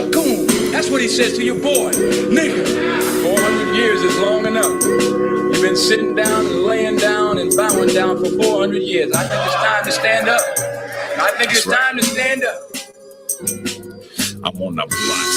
a goon. That's what he says to your boy. Nigga, 400 years is long enough. You've been sitting down and laying down and bowing down for 400 years. I think it's time to stand up. I think it's time to stand up. I'm on the block,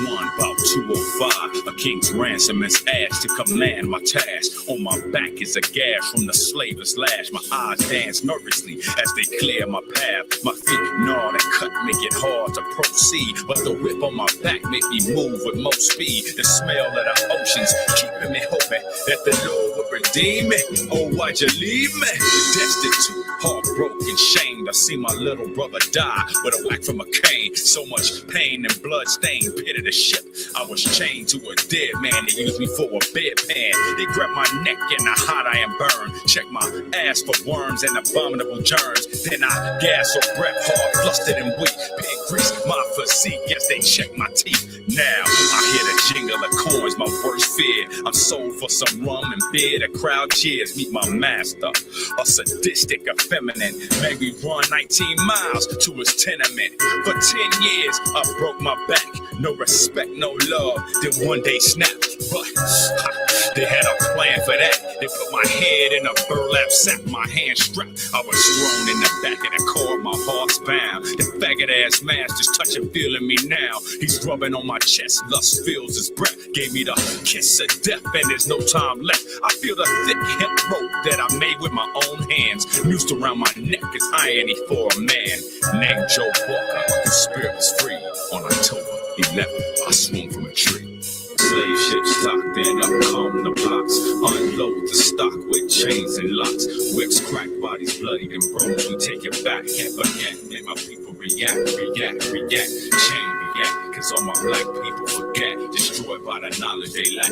6'1", about 205. A king's ransom is asked to command my task. On my back is a gash from the slaver's lash. My eyes dance nervously as they clear my path. My feet gnaw and cut make it hard to proceed. But the whip on my back make me move with more speed. The smell of the oceans keeping me hoping that the Lord will redeem me. Oh, why'd you leave me? Destitute, heartbroken, shamed. I see my little brother die with a whack from a cane. So much pain and blood stained pit of the ship. I was chained to a dead man. They used me for a bedpan. They grabbed my neck and the hot iron burn. Check my ass for worms and abominable germs. Then I gas or breath hard, flustered and weak. Pig grease my physique. Yes, they check my teeth. Now I hear the jingle of coins, my worst fear. I'm sold for some rum and beer. The crowd cheers. Meet my master, a sadistic, effeminate. Made me run 19 miles to his tenement. For 10 years, I broke my back. No respect, no love. Then one day snapped. But they had a plan for that. They put my head in a burlap sack, my hand strapped. I was thrown in the back of the car, my heart's bound. The faggot ass master's touching, feeling me now. He's rubbing on my chest, lust fills his breath. Gave me the kiss of death, and there's no time left. I feel the thick hemp rope that I made with my own hands. Noosed around my neck is irony for a man named Joe Walker. His spirit was free on October 11th. I swung from a tree. Slave ships docked and up come the blocks. Unload the stock with chains and locks. Whips crack, bodies bloody and broke. We take it back, can't forget. Make my people react. Chain react, cause all my black people forget. Destroyed by the knowledge they lack.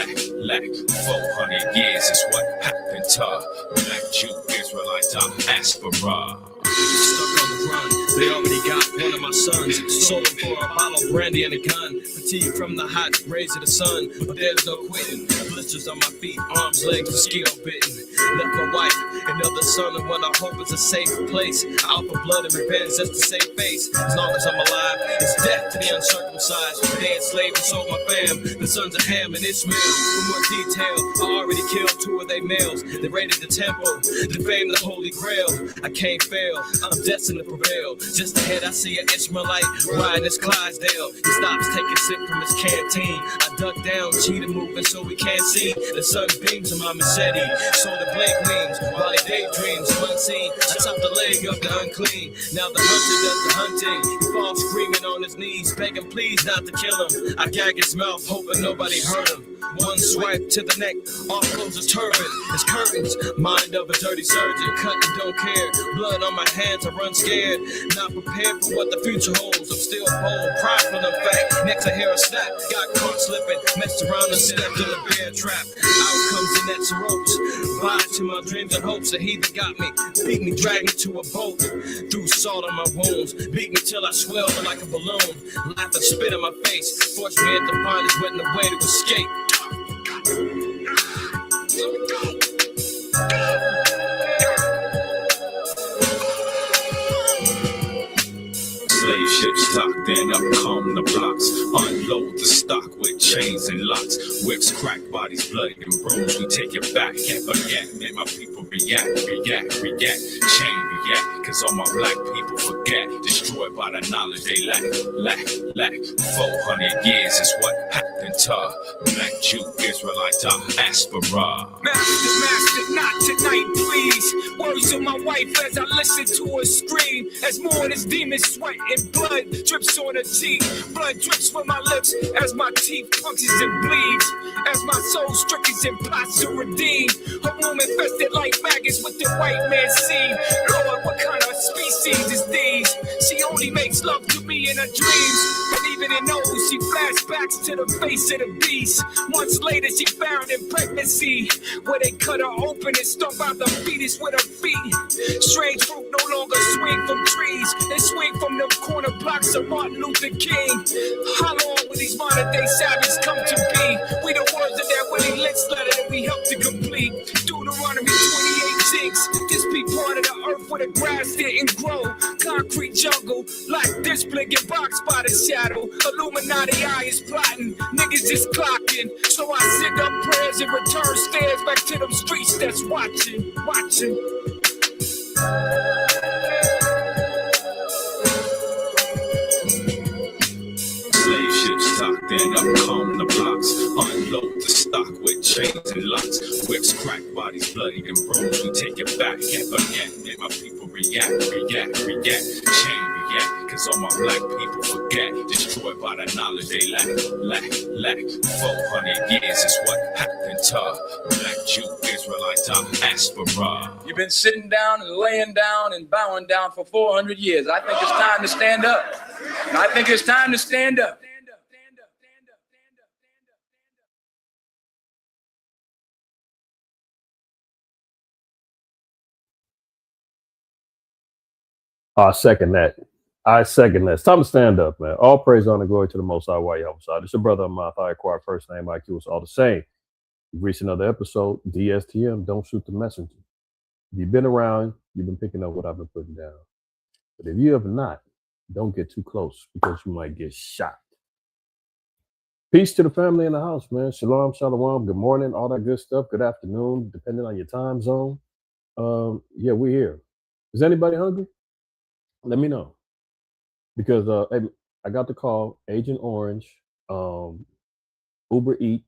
400 years is what happened to black Jew, Israelite, diaspora. Stuck on the run, they already got one of my sons. Sold him for a bottle of brandy and a gun. Fatigue from the hot rays of the sun, but there's no quitting. Blisters on my feet, arms, legs, mosquito bitten. Left my wife, another son, and what I hope is a safe place. Out for blood and revenge, just to save face. As long as I'm alive, it's death to the uncircumcised. They enslaved and sold my fam, the sons of Ham and Ishmael. For more detail, I already killed 2 of their males. They raided the temple, defamed the Holy Grail. I can't fail, I'm destined to prevail. Just ahead I see an Ishmaelite riding his Clydesdale. He stops taking sip from his canteen. I duck down, cheetah moving so we can't see. The sun beams on my machete, so the blade gleams while he daydreams. Unseen, I chop the leg of the unclean. Now the hunter does the hunting. He falls screaming on his knees, begging please not to kill him. I gag his mouth, hoping nobody hurt him. One swipe to the neck, off goes his turban. His curtains, mind of a dirty surgeon. Cut and don't care, blood on my hands, I run scared. Not prepared for what the future holds. I'm still bold, prideful in fact. Next I hear a snap, got caught slipping. Messed around and stepped in a bear trap. Out comes the nets and ropes. Bye to my dreams and hopes. The heathen got me, beat me, dragged me to a boat. Threw salt on my wounds, beat me till I swelled like a balloon. Laughed and spit in my face, forced me at the finest, went in the way to escape. Slave ships docked and up come the blocks. Unload the stock with chains and locks. Whips crack, bodies bloody and bruised. We take it back, can't forget. Make my people react. Chain react, cause all my black people forget. Destroyed by the knowledge they lack. 400 years is what happened to black Jew, Israelite, diaspora. Master, not tonight, please. Words of my wife as I listen to her scream. As more of this demon sweat and blood drips on her cheek. Blood drips from my lips as my teeth punctures and bleeds. As my soul strickens and plots to redeem. Her womb infested like maggots with the white man's seed. Lord, what kind of species is these? She only makes love to me in her dreams. And even in those, she flashbacks to the face of the beast. Months later, she found in pregnancy, where they cut her open and stomp out the fetus with her feet. Strange fruit no longer swing from trees. They swing from the corner blocks of Martin Luther King. How long will these modern day savages come to be? We the words of that Willie Lynch letter that we helped to complete. Deuteronomy 28:6. This be part of the earth where the grass didn't grow. Concrete jungle, like this blinking box by the the shadow. Illuminati eye is plotting. Niggas just clocking. So I send up prayers and return stares back to them streets that's watching. Slave ships docked in, up come the blocks. Unload the stock with chains and locks. Whips crack, bodies bloody and bruised. We take it back and forget. Make my people react. Chain react, cause all my black people forget. Destroyed by the knowledge they lack. 400 years is what happened to black Jew, Israelite, diaspora. You've been sitting down and laying down and bowing down for 400 years. I think it's time to stand up. I think it's time to stand up. I second that. It's time to stand up, man. All praise, honor, glory to the Most High, IQAhmath. It's your brother, IQAhmath. I acquired first name, IQ is all the same. You've reached another episode, DSTM, Don't Shoot the Messenger. If you've been around, you've been picking up what I've been putting down. But if you have not, don't get too close because you might get shot. Peace to the family in the house, man. Shalom, shalom. Good morning, all that good stuff. Good afternoon, depending on your time zone. Yeah, we're here. Is anybody hungry? Let me know. Because I got the call, Agent Orange, Uber Eat.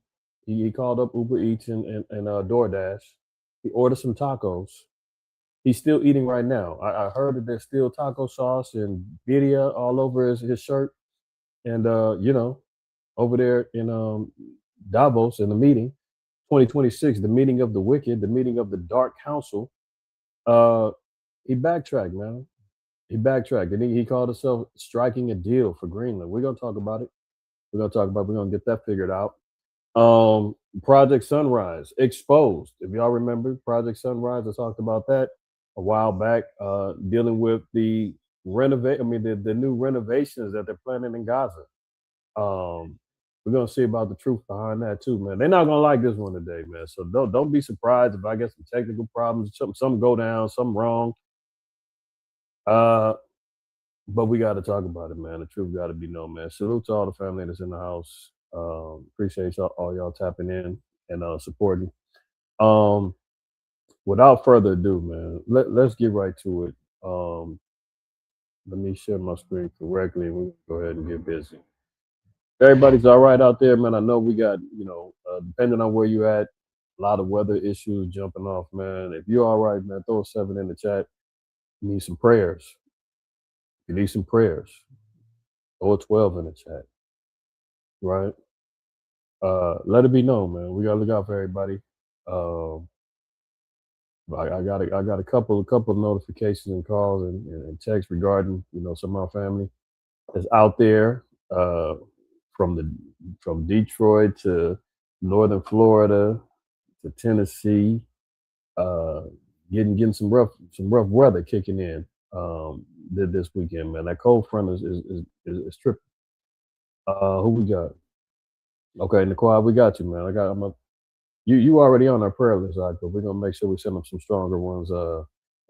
He called up Uber Eats and DoorDash. He ordered some tacos. He's still eating right now. I heard that there's still taco sauce and birria all over his shirt. And, over there in Davos in the meeting, 2026, the meeting of the wicked, the meeting of the dark council, he backtracked, man. He backtracked and he called himself striking a deal for Greenland. We're going to talk about it. We're going to get that figured out. Project Sunrise exposed. If y'all remember Project Sunrise, I talked about that a while back, dealing with the new renovations that they're planning in Gaza. We're going to see about the truth behind that too, man. They're not going to like this one today, man. So don't be surprised if I get some technical problems, some go down, some wrong. But we got to talk about it, man. The truth got to be known, man. Salute to all the family that's in the house. Appreciate all y'all tapping in and supporting. Without further ado, man, let's get right to it. Let me share my screen correctly and we'll go ahead and get busy. Everybody's all right out there, man. I know we got, depending on where you at, a lot of weather issues jumping off, man. If you're all right, man, throw a 7 in the chat. You need some prayers. You need some prayers. Throw a 12 in the chat. Right? Let it be known, man. We gotta look out for everybody. I got a couple of notifications and calls and texts regarding, some of our family that's out there, from Detroit to northern Florida to Tennessee, getting some rough weather kicking in this weekend, man. That cold front is tripping. Who we got? Okay, Nicole, we got you, man. You already on our prayer list, but we're gonna make sure we send them some stronger ones,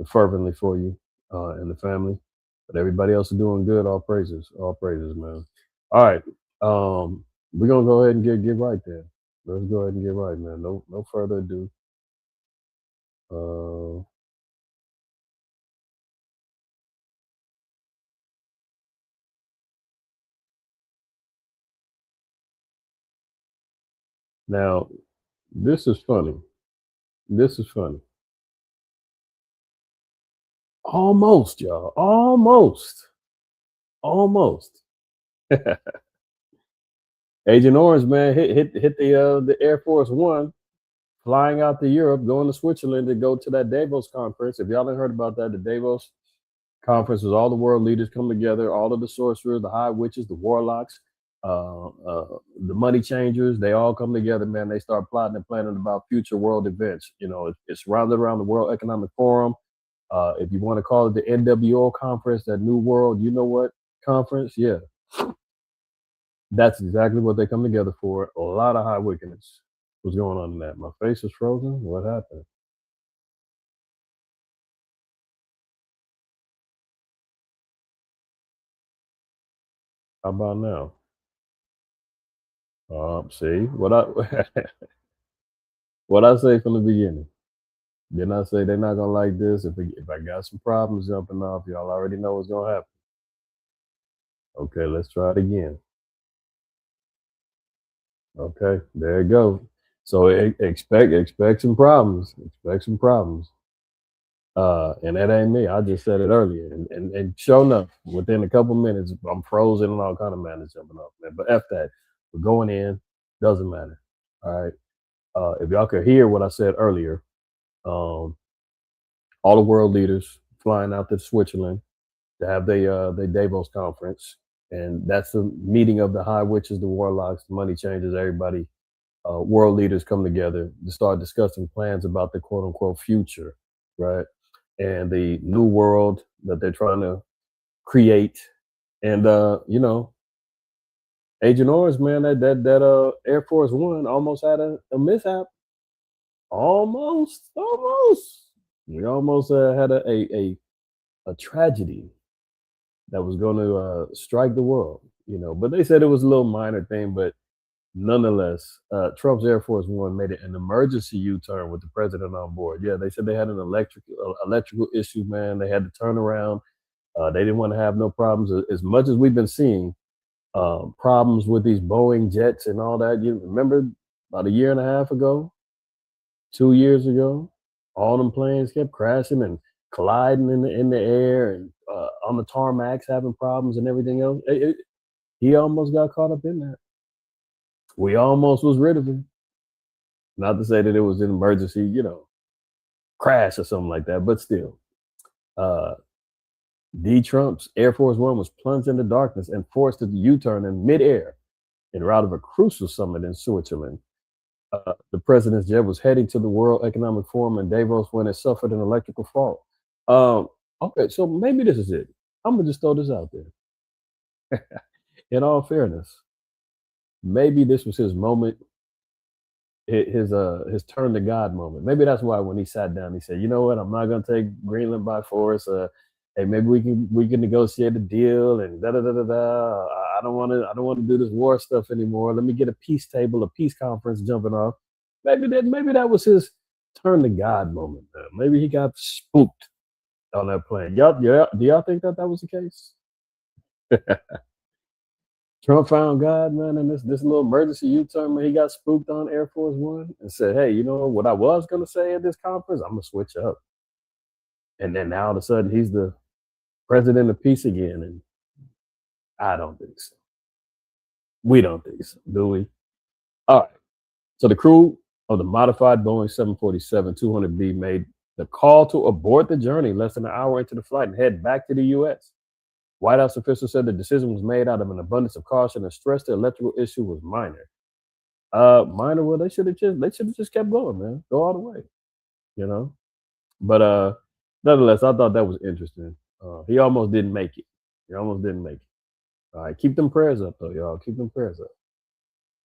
fervently for you and the family. But everybody else is doing good. All praises, man. All right, we're gonna go ahead and get right there. Let's go ahead and get right, man. No further ado. Now, this is funny. Almost, y'all. Almost. Agent Orange, man, hit the Air Force One, flying out to Europe, going to Switzerland to go to that Davos conference. If y'all haven't heard about that, the Davos conference is all the world leaders come together, all of the sorcerers, the high witches, the warlocks, the money changers, they all come together, man. They start plotting and planning about future world events. It's rounded around the World Economic Forum. If you want to call it the NWO conference, that New World, you know what conference? Yeah. That's exactly what they come together for. A lot of high wickedness. What's going on in that? My face is frozen. What happened? How about now? See what I what I say from the beginning. Didn't I say they're not gonna like this? If I got some problems jumping off, y'all already know what's gonna happen. Okay, let's try it again. Okay, there you go. So expect some problems. Expect some problems. And that ain't me. I just said it earlier. And sure enough, within a couple minutes, I'm frozen and all kind of madness jumping off, man. But F that. We're going in, doesn't matter. All right. If y'all could hear what I said earlier, um, all the world leaders flying out to Switzerland to have their Davos conference. And that's the meeting of the high witches, the warlocks, the money changers, everybody, world leaders come together to start discussing plans about the quote unquote future, right? And the new world that they're trying to create. And Agent Orange, man, that Air Force One almost had a mishap. Almost. We almost had a tragedy that was going to strike the world, But they said it was a little minor thing, but nonetheless, Trump's Air Force One made it an emergency U-turn with the president on board. Yeah, they said they had an electrical issue, man. They had to turn around. They didn't want to have no problems. As much as we've been seeing problems with these Boeing jets and all that, you remember about a year and a half ago, 2 years ago, all them planes kept crashing and colliding in the air and on the tarmacs having problems and everything else. He almost got caught up in that. We almost was rid of him. Not to say that it was an emergency, crash or something like that, but still. D. Trump's Air Force One was plunged into darkness and forced to U-turn in midair en route of a crucial summit in Switzerland. The president's jet was heading to the World Economic Forum in Davos when it suffered an electrical fault. Okay, so maybe this is it. I'm gonna just throw this out there. In all fairness, maybe this was his moment, his turn to God moment. Maybe that's why when he sat down, he said, "You know what? I'm not gonna take Greenland by force. Hey, maybe we can negotiate a deal and da da da da da. I don't want to do this war stuff anymore. Let me get a peace table, a peace conference jumping off." Maybe that was his turn to God moment. Maybe he got spooked on that plane. Do y'all think that was the case? Trump found God, man, in this little emergency U-turn, man. He got spooked on Air Force One and said, "Hey, you know what I was gonna say at this conference? I'm gonna switch up." And then now all of a sudden he's the president of peace again, and I don't think so. We don't think so, do we? All right. So the crew of the modified Boeing 747-200B made the call to abort the journey less than an hour into the flight and head back to the U.S. White House officials said the decision was made out of an abundance of caution and stressed the electrical issue was minor. Minor? Well, they should have just kept going, man. Go all the way, But nonetheless, I thought that was interesting. He almost didn't make it. All right, keep them prayers up, though, y'all. Keep them prayers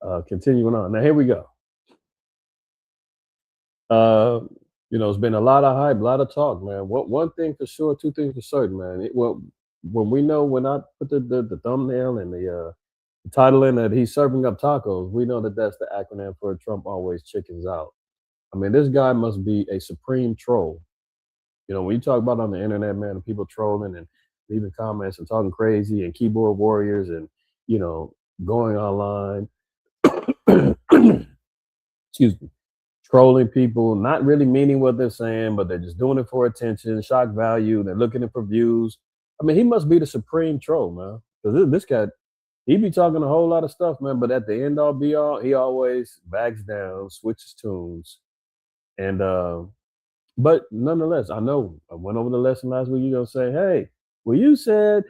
up. Continuing on. Now, here we go. It's been a lot of hype, a lot of talk, man. One thing for sure, two things for certain, man. When I put the thumbnail and the title in that he's serving up tacos, we know that that's the acronym for Trump always chickens out. I mean, this guy must be a supreme troll. When you talk about on the internet, man, people trolling and leaving comments and talking crazy and keyboard warriors and, going online, excuse me, trolling people, not really meaning what they're saying, but they're just doing it for attention, shock value. They're looking for views. I mean, he must be the supreme troll, man. Because this guy, he be talking a whole lot of stuff, man. But at the end all be all, he always backs down, switches tunes. And but nonetheless, I know I went over the lesson last week. You're gonna say, "Hey, well, you said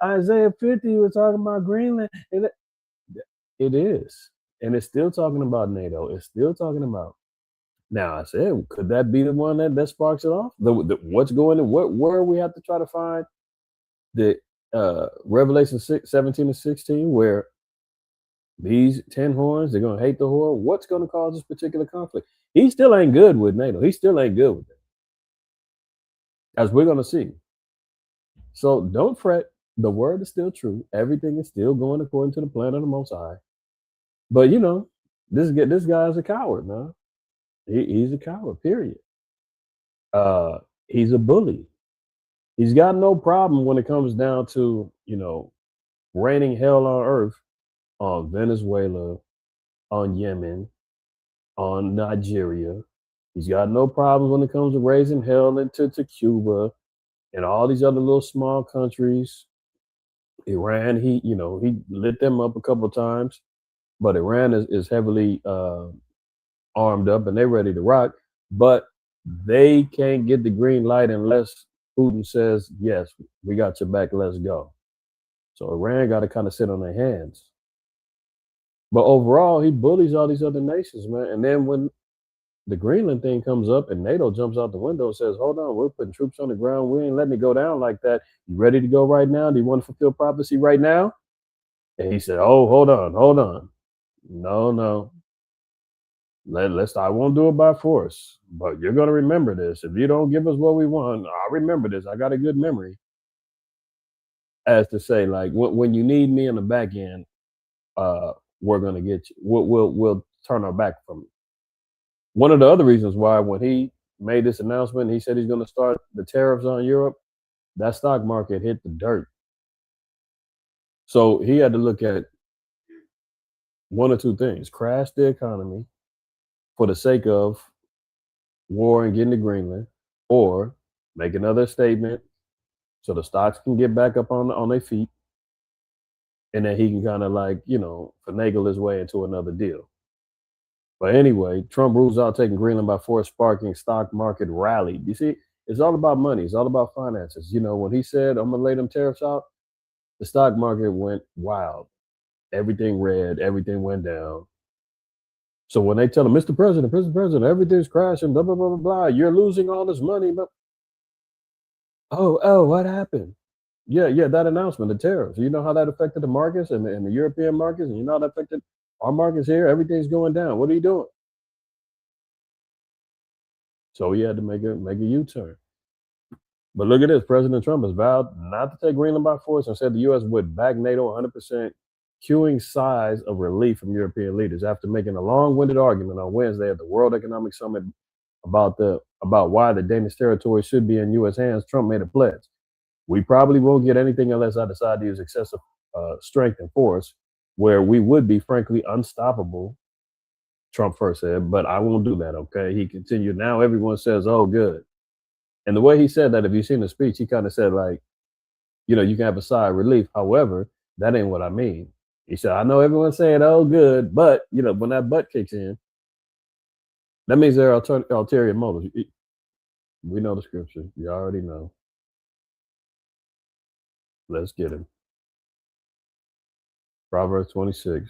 Isaiah 50 was talking about Greenland." And it is, and it's still talking about NATO. It's still talking about. Now I said, could that be the one that sparks it off? What's going on? Where we have to try to find the Revelation 17 and 16, where these 10 horns, they're gonna hate the whore. What's gonna cause this particular conflict? He still ain't good with NATO. He still ain't good with it, as we're gonna see. So don't fret. The word is still true. Everything is still going according to the plan of the Most High. But you know, this guy's a coward, man. He's a coward. Period. Uh, he's a bully. He's got no problem when it comes down to raining hell on earth on Venezuela, on Yemen, on Nigeria. He's got no problems when it comes to raising hell into Cuba and all these other little small countries. Iran, he lit them up a couple of times, but Iran is heavily armed up and they're ready to rock. But they can't get the green light unless Putin says, yes, we got your back, let's go. So Iran got to kind of sit on their hands. But overall, he bullies all these other nations, man. And then when the Greenland thing comes up and NATO jumps out the window and says, hold on, we're putting troops on the ground. We ain't letting it go down like that. You ready to go right now? Do you want to fulfill prophecy right now? And he said, oh, hold on. No. I won't do it by force, but you're going to remember this. If you don't give us what we want, I'll remember this. I got a good memory. As to say, like, when you need me in the back end, we're going to get you. We'll turn our back from you. One of the other reasons why when he made this announcement, he said he's going to start the tariffs on Europe, that stock market hit the dirt. So he had to look at one or two things: crash the economy for the sake of war and getting to Greenland, or make another statement so the stocks can get back up on their feet, and then he can kind of finagle his way into another deal. But anyway, Trump rules out taking Greenland by force, sparking stock market rally. You see, it's all about money. It's all about finances. When he said, I'm going to lay them tariffs out, the stock market went wild. Everything red, everything went down. So when they tell him, Mr. President, everything's crashing, blah, blah, blah, blah, blah, you're losing all this money. But oh, what happened? Yeah, that announcement, the tariffs. You know how that affected the markets and the European markets, and you know how that affected our markets here? Everything's going down. What are you doing? So he had to make a U-turn. But look at this. President Trump has vowed not to take Greenland by force and said the U.S. would back NATO 100%, cueing sighs of relief from European leaders after making a long-winded argument on Wednesday at the World Economic Summit about why the Danish territory should be in U.S. hands. Trump made a pledge. We probably won't get anything unless I decide to use excessive strength and force, where we would be, frankly, unstoppable, Trump first said, but I won't do that, okay? He continued, now everyone says, oh, good. And the way he said that, if you've seen the speech, he kind of said, you can have a sigh of relief. However, that ain't what I mean. He said, I know everyone's saying, oh, good, but, when that butt kicks in, that means there are ulterior motives. We know the scripture. You already know. Let's get him. Proverbs 26,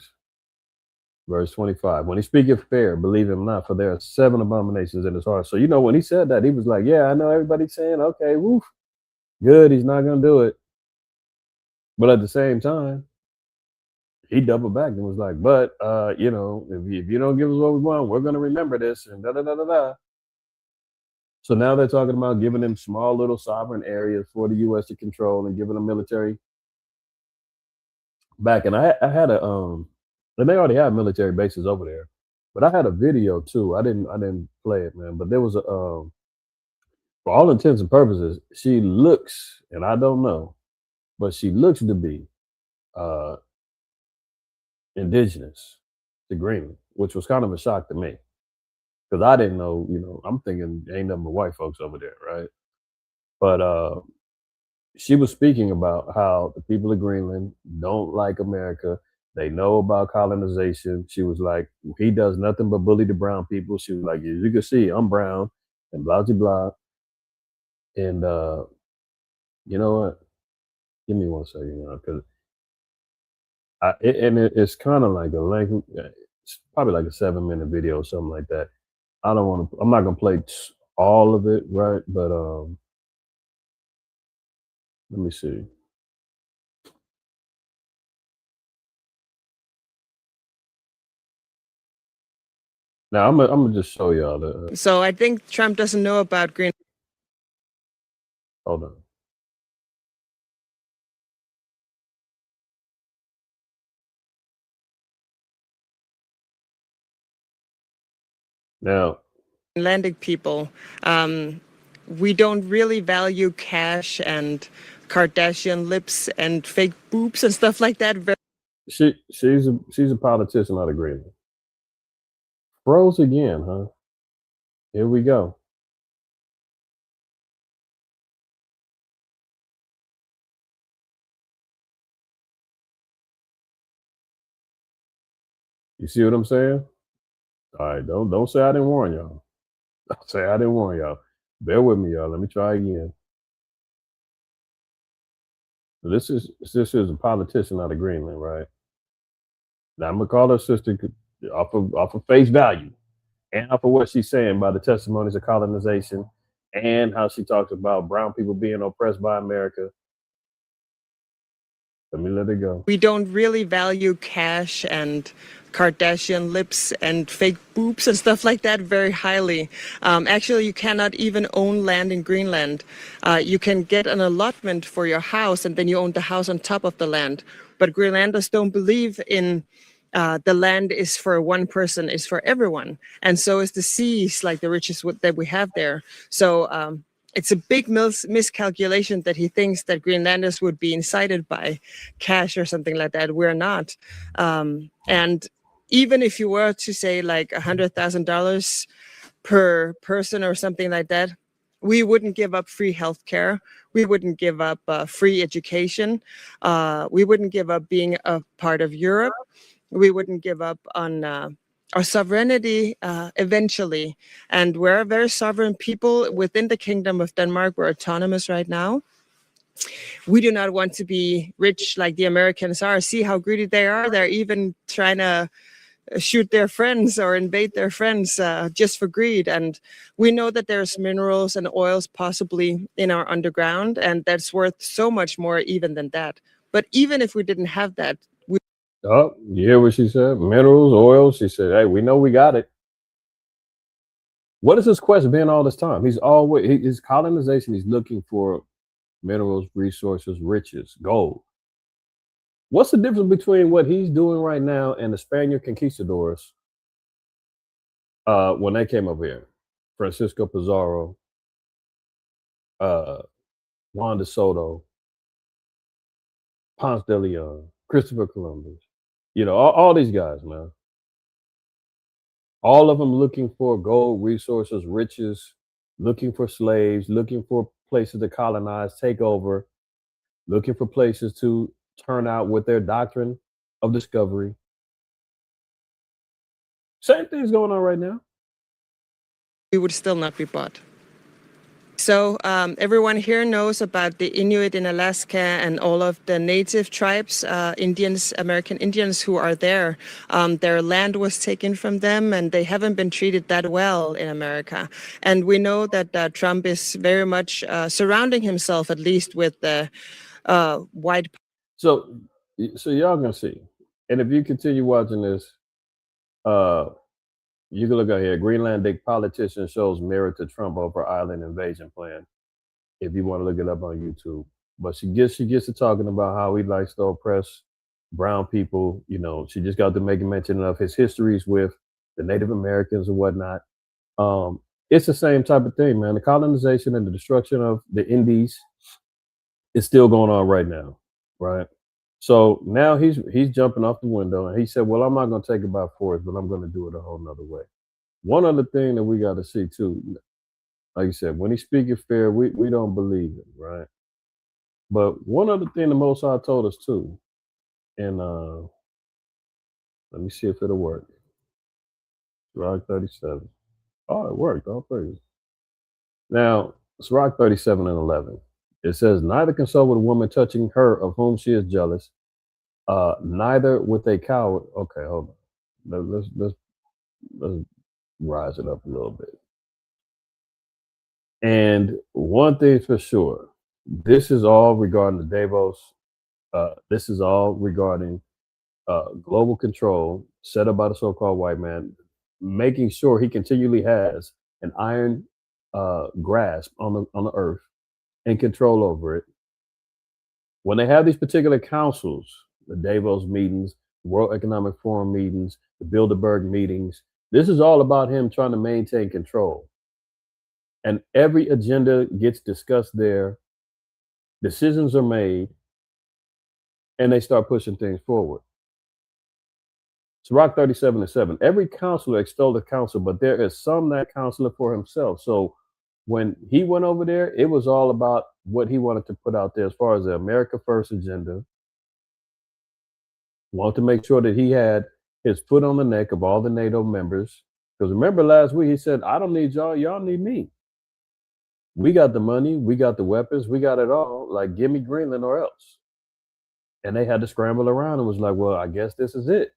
verse 25. When he speaketh fair, believe him not, for there are 7 abominations in his heart. So, when he said that, he was like, yeah, I know everybody's saying, okay, woof, good, he's not going to do it. But at the same time, he doubled back and was like, but, if you don't give us what we want, we're going to remember this and da-da-da-da-da. So now they're talking about giving them small little sovereign areas for the U.S. to control and giving them military back. And I had and they already have military bases over there, but I had a video too. I didn't play it, man, but there was for all intents and purposes, she looks, and I don't know, but she looks to be indigenous to Greenland, which was kind of a shock to me. Because I didn't know, I'm thinking ain't nothing but white folks over there, right? But she was speaking about how the people of Greenland don't like America. They know about colonization. She was like, he does nothing but bully the brown people. She was like, as you can see, I'm brown and blah, blah, blah. And you know what? Give me 1 second, because it's kind of like a length. It's probably like a 7-minute video or something like that. I'm not gonna play all of it, right? But let me see. Now I'm gonna just show y'all the. So I think Trump doesn't know about Greenland. Hold on. Now, Greenlandic people, we don't really value cash and Kardashian lips and fake boobs and stuff like that. she's a politician out of Greenland. Froze again, huh? Here we go. You see what I'm saying? All right, don't say I didn't warn y'all. Don't say I didn't warn y'all. Bear with me, y'all. Let me try again. This is a politician out of Greenland, right? Now I'm gonna call her sister off of face value and off of what she's saying by the testimonies of colonization and how she talks about brown people being oppressed by America. Let me let it go. We don't really value cash and Kardashian lips and fake boobs and stuff like that very highly. Actually, you cannot even own land in Greenland. You can get an allotment for your house and then you own the house on top of the land. But Greenlanders don't believe in the land is for one person, is for everyone. And so is the seas, like the riches that we have there. So it's a big miscalculation that he thinks that Greenlanders would be incited by cash or something like that. We're not. And even if you were to say like $100,000 per person or something like that, we wouldn't give up free healthcare. We wouldn't give up free education. We wouldn't give up being a part of Europe. We wouldn't give up on our sovereignty eventually. And we're a very sovereign people within the Kingdom of Denmark. We're autonomous right now. We do not want to be rich like the Americans are. See how greedy they are. They're even trying to shoot their friends or invade their friends just for greed. And we know that there's minerals and oils possibly in our underground, and that's worth so much more even than that. But even if we didn't have that, Oh, you hear what she said? Minerals, oils. She said, "Hey, we know we got it." What has his quest been all this time? He's always his colonization. He's looking for minerals, resources, riches, gold. What's the difference between what he's doing right now and the Spaniard conquistadors when they came over here? Francisco Pizarro, Juan de Soto, Ponce de Leon, Christopher Columbus. You know, all these guys, man. All of them looking for gold, resources, riches, looking for slaves, looking for places to colonize, take over, looking for places to turn out with their doctrine of discovery. Same thing's going on right now. we would still not be bought. So everyone here knows about the Inuit in Alaska and all of the native tribes, Indians, American Indians who are there. Their land was taken from them and they haven't been treated that well in America. And we know that Trump is very much surrounding himself, at least with the white. So y'all gonna see. And if you continue watching this, you can look out here. Greenlandic politician shows mirror to Trump over island invasion plan. If you want to look it up on YouTube, but she gets to talking about how he likes to oppress brown people. You know, she just got to making mention of his histories with the Native Americans and whatnot. It's the same type of thing, man. The colonization and the destruction of the Indies is still going on right now, right? So now he's jumping off the window and he said, well, I'm not going to take it by force, but I'm going to do it a whole nother way. One other thing that we got to see too, like you said, when he speaking fair, we don't believe him, right? But one other thing the Most High told us too, and let me see if it'll work. Sirach 37. Oh, it worked. All praise. Now, Sirach 37 and 11. It says, neither consult with a woman touching her of whom she is jealous, neither with a coward. Okay, hold on. Let's rise it up a little bit. And one thing's for sure, this is all regarding the Davos. This is all regarding global control set up by the so-called white man, making sure he continually has an iron grasp on the earth and control over it. When they have these particular councils, the Davos meetings, World Economic Forum meetings, the Bilderberg meetings, This is all about him trying to maintain control. And every agenda gets discussed there. Decisions are made, and they start pushing things forward. It's Rock 37-7. Every counselor extolled the council, but there is some that counselor for himself. So when he went over there, it was all about what he wanted to put out there as far as the America First agenda. Wanted to make sure that he had his foot on the neck of all the NATO members. Because remember last week, he said, I don't need y'all, y'all need me. We got the money, we got the weapons, we got it all. Like, give me Greenland or else. And they had to scramble around and was like, well, I guess this is it.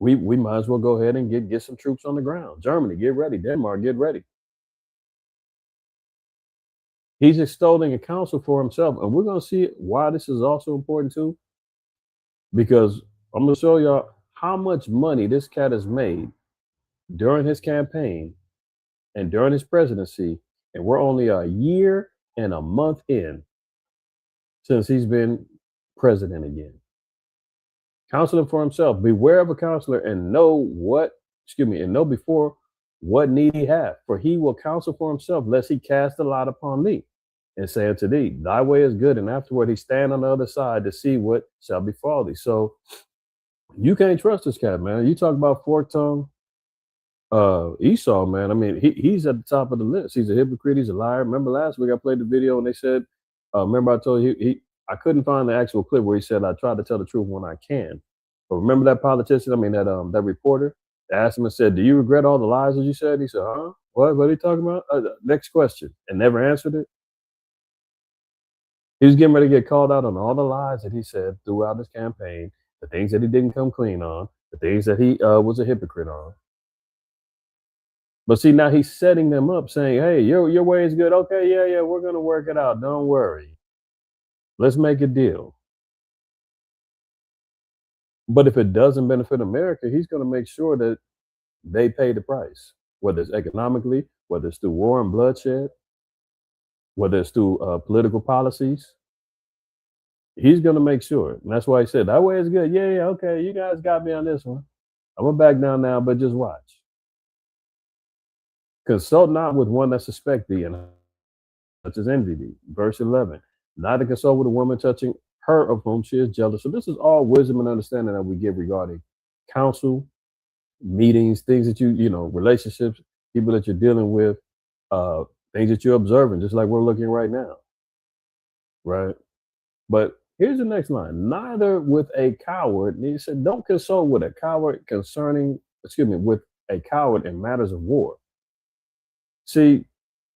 We might as well go ahead and get some troops on the ground. Germany, get ready. Denmark, get ready. He's extolling a council for himself. And we're going to see why this is also important too. Because I'm going to show y'all how much money this cat has made during his campaign and during his presidency. And we're only a year and a month in since he's been president again. Counseling for himself. Beware of a counselor and know before what need he hath. For he will counsel for himself, lest he cast a lot upon thee. And say unto thee, thy way is good. And afterward he stand on the other side to see what shall befall thee. So you can't trust this cat, man. You talk about forked tongue. Esau, man. I mean, he's at the top of the list. He's a hypocrite. He's a liar. Remember last week I played the video and they said, remember I told you I couldn't find the actual clip where he said I try to tell the truth when I can. But remember that politician? I mean that reporter asked him and said, "Do you regret all the lies that you said?" He said, "Huh? What are you talking about?" Next question, and never answered it. He was getting ready to get called out on all the lies that he said throughout his campaign, the things that he didn't come clean on, the things that he was a hypocrite on. But see, now he's setting them up, saying, "Hey, your way is good. Okay, yeah, we're gonna work it out. Don't worry. Let's make a deal." But if it doesn't benefit America, he's going to make sure that they pay the price, whether it's economically, whether it's through war and bloodshed, whether it's through political policies. He's going to make sure. And that's why he said, that way is good. Yeah, okay, you guys got me on this one. I'm going to back down now, but just watch. Consult not with one that suspect thee, and such as envy thee. Verse 11, not to consult with a woman touching her of whom she is jealous. So this is all wisdom and understanding that we give regarding counsel, meetings, things that relationships, people that you're dealing with, things that you're observing, just like we're looking right now. Right? But here's the next line. Neither with a coward, he said, don't consult with a coward with a coward in matters of war. See,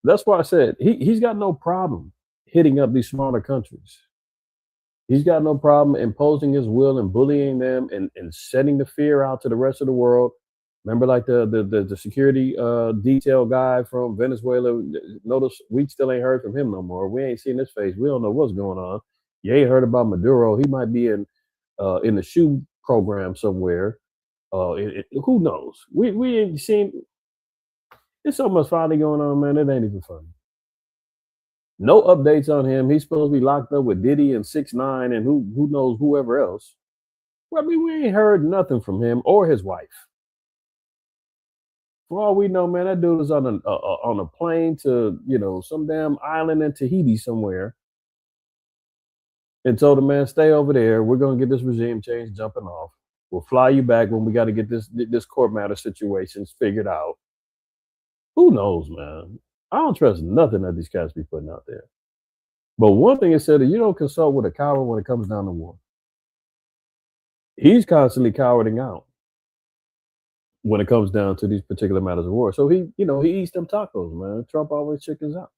that's why I said he's got no problem hitting up these smaller countries. He's got no problem imposing his will and bullying them and setting the fear out to the rest of the world. Remember, like the security detail guy from Venezuela. Notice we still ain't heard from him no more. We ain't seen his face. We don't know what's going on. You ain't heard about Maduro. He might be in the shoe program somewhere. Who knows? We ain't seen. There's so much folly going on, man. It ain't even funny. No updates on him. He's supposed to be locked up with Diddy and 6ix9ine and who knows whoever else. Well, I mean, we ain't heard nothing from him or his wife. For all we know, man, that dude is on a plane to some damn island in Tahiti somewhere, and told the man, "Stay over there. We're gonna get this regime change jumping off. We'll fly you back when we got to get this court matter situations figured out." Who knows, man? I don't trust nothing that these cats be putting out there. But one thing is said, that you don't consult with a coward when it comes down to war. He's constantly cowarding out when it comes down to these particular matters of war. So he eats them tacos, man. Trump always chickens out.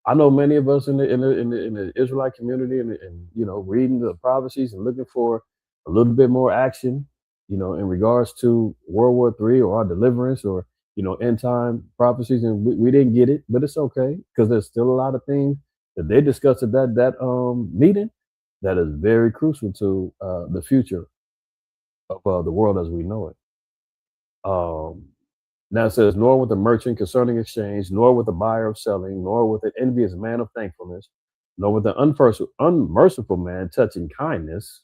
I know many of us in the Israelite community and reading the prophecies and looking for a little bit more action, in regards to World War III or our deliverance or end time prophecies, and we didn't get it, but it's okay because there's still a lot of things that they discussed at that meeting that is very crucial to the future of the world as we know it. Now it says, nor with a merchant concerning exchange, nor with a buyer of selling, nor with an envious man of thankfulness, nor with an unmerciful man touching kindness.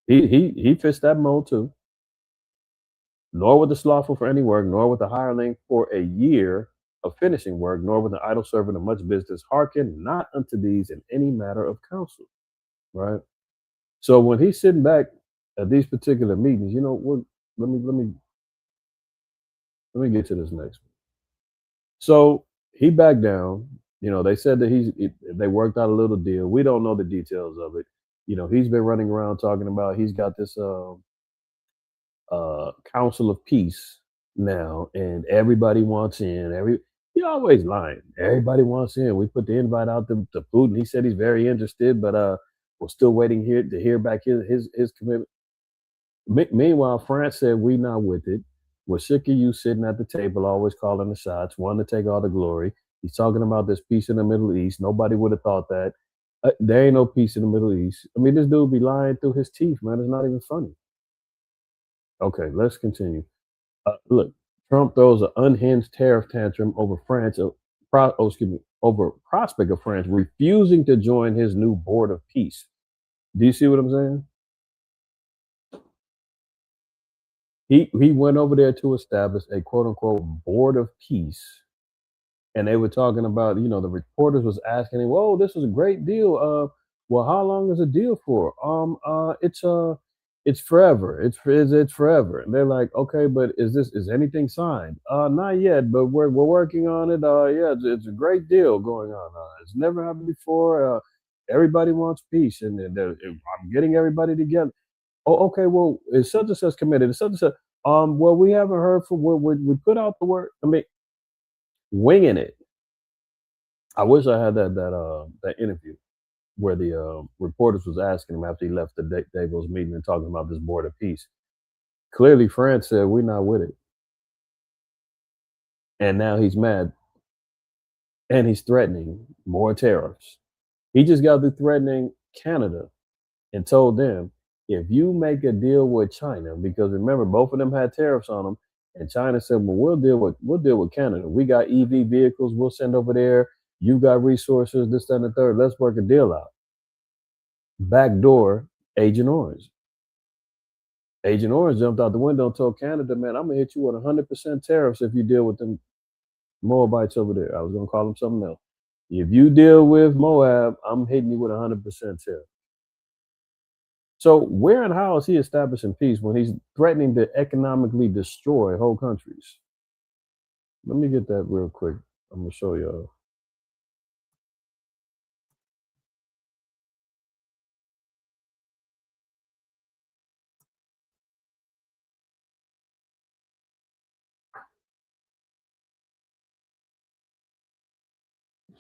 He fits that mold too. Nor with the slothful for any work, nor with the hireling for a year of finishing work, nor with the idle servant of much business. Hearken not unto these in any matter of counsel. Right. So when he's sitting back at these particular meetings, you know what? Let me get to this next one. So he backed down. You know, they said that they worked out a little deal. We don't know the details of it. You know, he's been running around talking about he's got this council of peace now, and everybody wants in. He always lying. Everybody wants in. We put the invite out to Putin. He said he's very interested, but we're still waiting here to hear back his commitment. Meanwhile, France said we not with it. We're sick of you sitting at the table, always calling the shots, wanting to take all the glory. He's talking about this peace in the Middle East. Nobody would have thought that. There ain't no peace in the Middle East. I mean, this dude be lying through his teeth, man. It's not even funny. Okay, let's continue. Look, Trump throws an unhinged tariff tantrum over France. Over prospect of France refusing to join his new board of peace. Do you see what I'm saying? He went over there to establish a quote unquote board of peace, and they were talking about, you know, the reporters was asking him, "Whoa, this is a great deal. Well, how long is the deal for? It's forever. It's forever." And they're like, "Okay, but is anything signed? Not yet, but we're working on it. Yeah, it's a great deal going on. It's never happened before. Everybody wants peace, and I'm getting everybody together." Oh, okay. Well, is such and such committed? Is such and such. Well, we haven't heard from. We put out the word. I mean, winging it. I wish I had that interview where the reporters was asking him after he left the Davos meeting and talking about this board of peace. Clearly, France said we're not with it, and now he's mad, and he's threatening more tariffs. He just got through threatening Canada and told them, if you make a deal with China, because remember both of them had tariffs on them, and China said, well, we'll deal with Canada. We got EV vehicles, we'll send over there. You got resources, this, that, and the third. Let's work a deal out. Backdoor Agent Orange. Agent Orange jumped out the window and told Canada, man, I'm gonna hit you with 100% tariffs if you deal with them Moabites over there. I was gonna call them something else. If you deal with Moab, I'm hitting you with 100% tariff. So where and how is he establishing peace when he's threatening to economically destroy whole countries? Let me get that real quick. I'm gonna show y'all.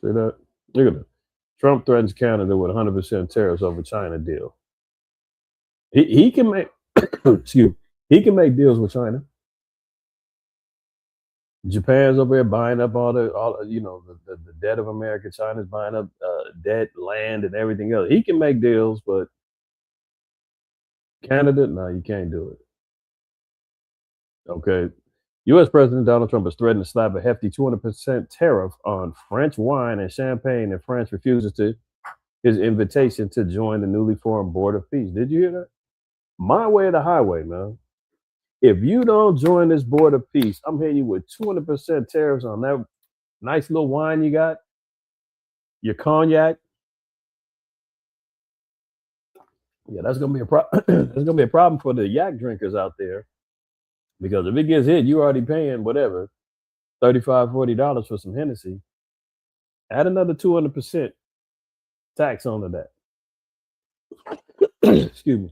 See that? Look at that. Trump threatens Canada with 100% tariffs over China deal. He can make excuse me, he can make deals with China. Japan's over there buying up all the debt of America. China's buying up debt, land, and everything else. He can make deals, but Canada, no, you can't do it. Okay. U.S. President Donald Trump has threatened to slap a hefty 200% tariff on French wine and champagne if France refuses his invitation to join the newly formed Board of Peace. Did you hear that? My way or the highway, man. If you don't join this Board of Peace, I'm hitting you with 200% tariffs on that nice little wine you got, your cognac. Yeah, that's gonna be a problem. That's gonna be a problem for the yak drinkers out there, because if it gets hit, you already paying whatever $35, $40 for some Hennessy. Add another 200% tax onto that. Excuse me.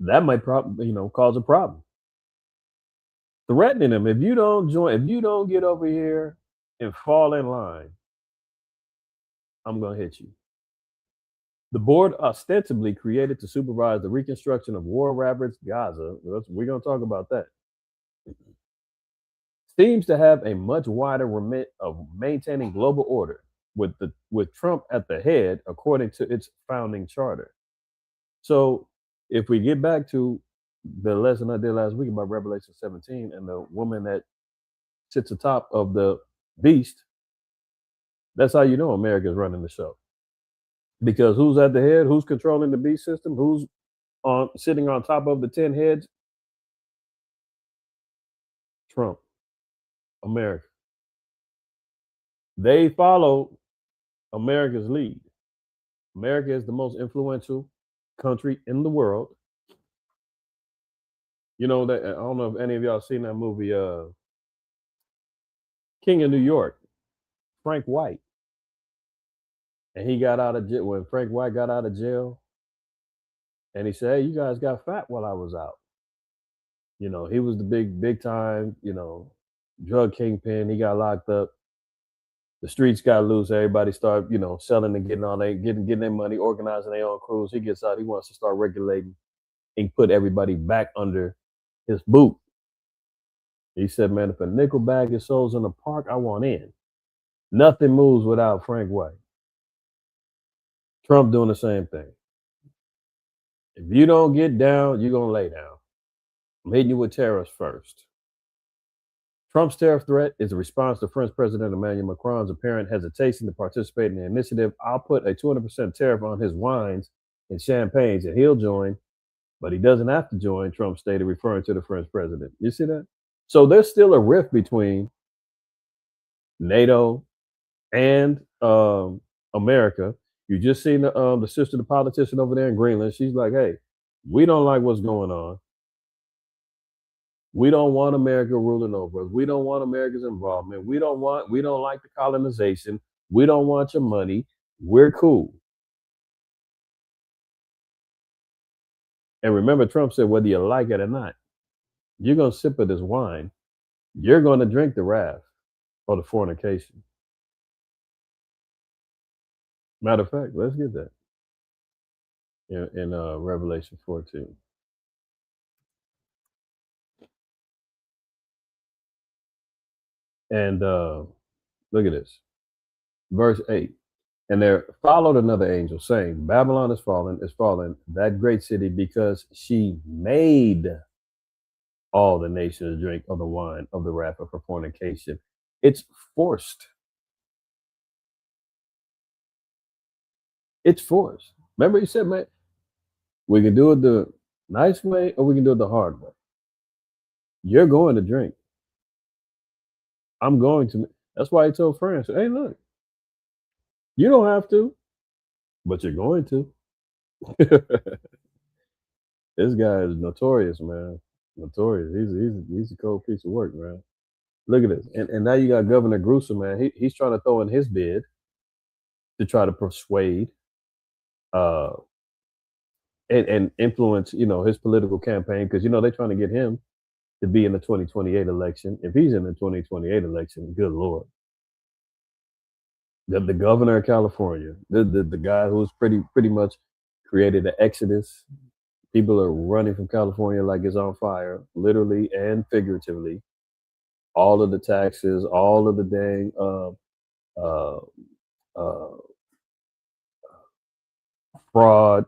That might cause a problem. Threatening them, if you don't get over here and fall in line, I'm gonna hit you. The board, ostensibly created to supervise the reconstruction of war-ravaged Gaza, we're gonna talk about that, seems to have a much wider remit of maintaining global order, with Trump at the head, according to its founding charter. So, if we get back to the lesson I did last week about Revelation 17 and the woman that sits atop of the beast, that's how you know America's running the show. Because who's at the head? Who's controlling the beast system? Who's sitting on top of the 10 heads? Trump, America. They follow America's lead. America is the most influential country in the world. You know that I don't know if any of y'all seen that movie, King of New York, Frank White. And he got out of jail when Frank White got out of jail. And he said, "Hey, you guys got fat while I was out." You know, he was the big time, drug kingpin. He got locked up. The streets got loose. Everybody started, selling and getting their money, organizing their own crews. He gets out. He wants to start regulating and put everybody back under his boot. He said, "Man, if a nickel bag is sold in the park, I want in." Nothing moves without Frank White. Trump doing the same thing. If you don't get down, you're going to lay down. I'm hitting you with tariffs first. Trump's tariff threat is a response to French President Emmanuel Macron's apparent hesitation to participate in the initiative. "I'll put a 200% tariff on his wines and champagnes and he'll join, but he doesn't have to join," Trump stated, referring to the French president. You see that? So there's still a rift between NATO and America. You just seen the sister, the politician over there in Greenland. She's like, "Hey, we don't like what's going on. We don't want America ruling over us. We don't want America's involvement. We don't like the colonization. We don't want your money. We're cool." And remember, Trump said, whether you like it or not, you're going to sip of this wine. You're going to drink the wrath or the fornication. Matter of fact, let's get that in Revelation 14. And look at this. Verse 8. "And there followed another angel saying, Babylon is fallen, that great city, because she made all the nations drink of the wine of the wrath of her fornication." It's forced. It's forced. Remember, he said, "Man, we can do it the nice way or we can do it the hard way. You're going to drink. I'm going to." That's why he told France, "Hey, look, you don't have to, but you're going to." This guy is notorious, man. Notorious. He's a cold piece of work, man. Look at this. And now you got Governor Gruesome, man. He's trying to throw in his bid to try to persuade and influence, his political campaign, because they're trying to get him to be in the 2028 election. If he's in the 2028 election, good Lord. The governor of California, the guy who's pretty much created the exodus. People are running from California like it's on fire, literally and figuratively. All of the taxes, all of the dang fraud,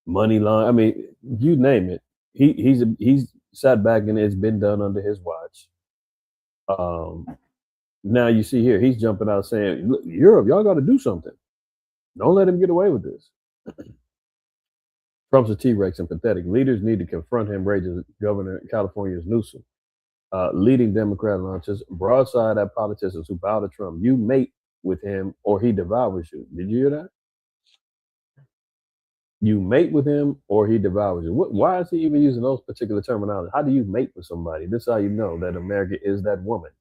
money line. I mean, you name it. He's sat back and it's been done under his watch. Now you see here, he's jumping out saying, "Look, Europe, y'all got to do something. Don't let him get away with this." Trump's a T-Rex and pathetic. Leaders need to confront him, rages Governor California's Newsom. Leading Democrat launches broadside at politicians who bow to Trump. "You mate with him or he devours you." Did you hear that? You mate with him or he devours you. Why is he even using those particular terminology? How do you mate with somebody? This is how you know that America is that woman.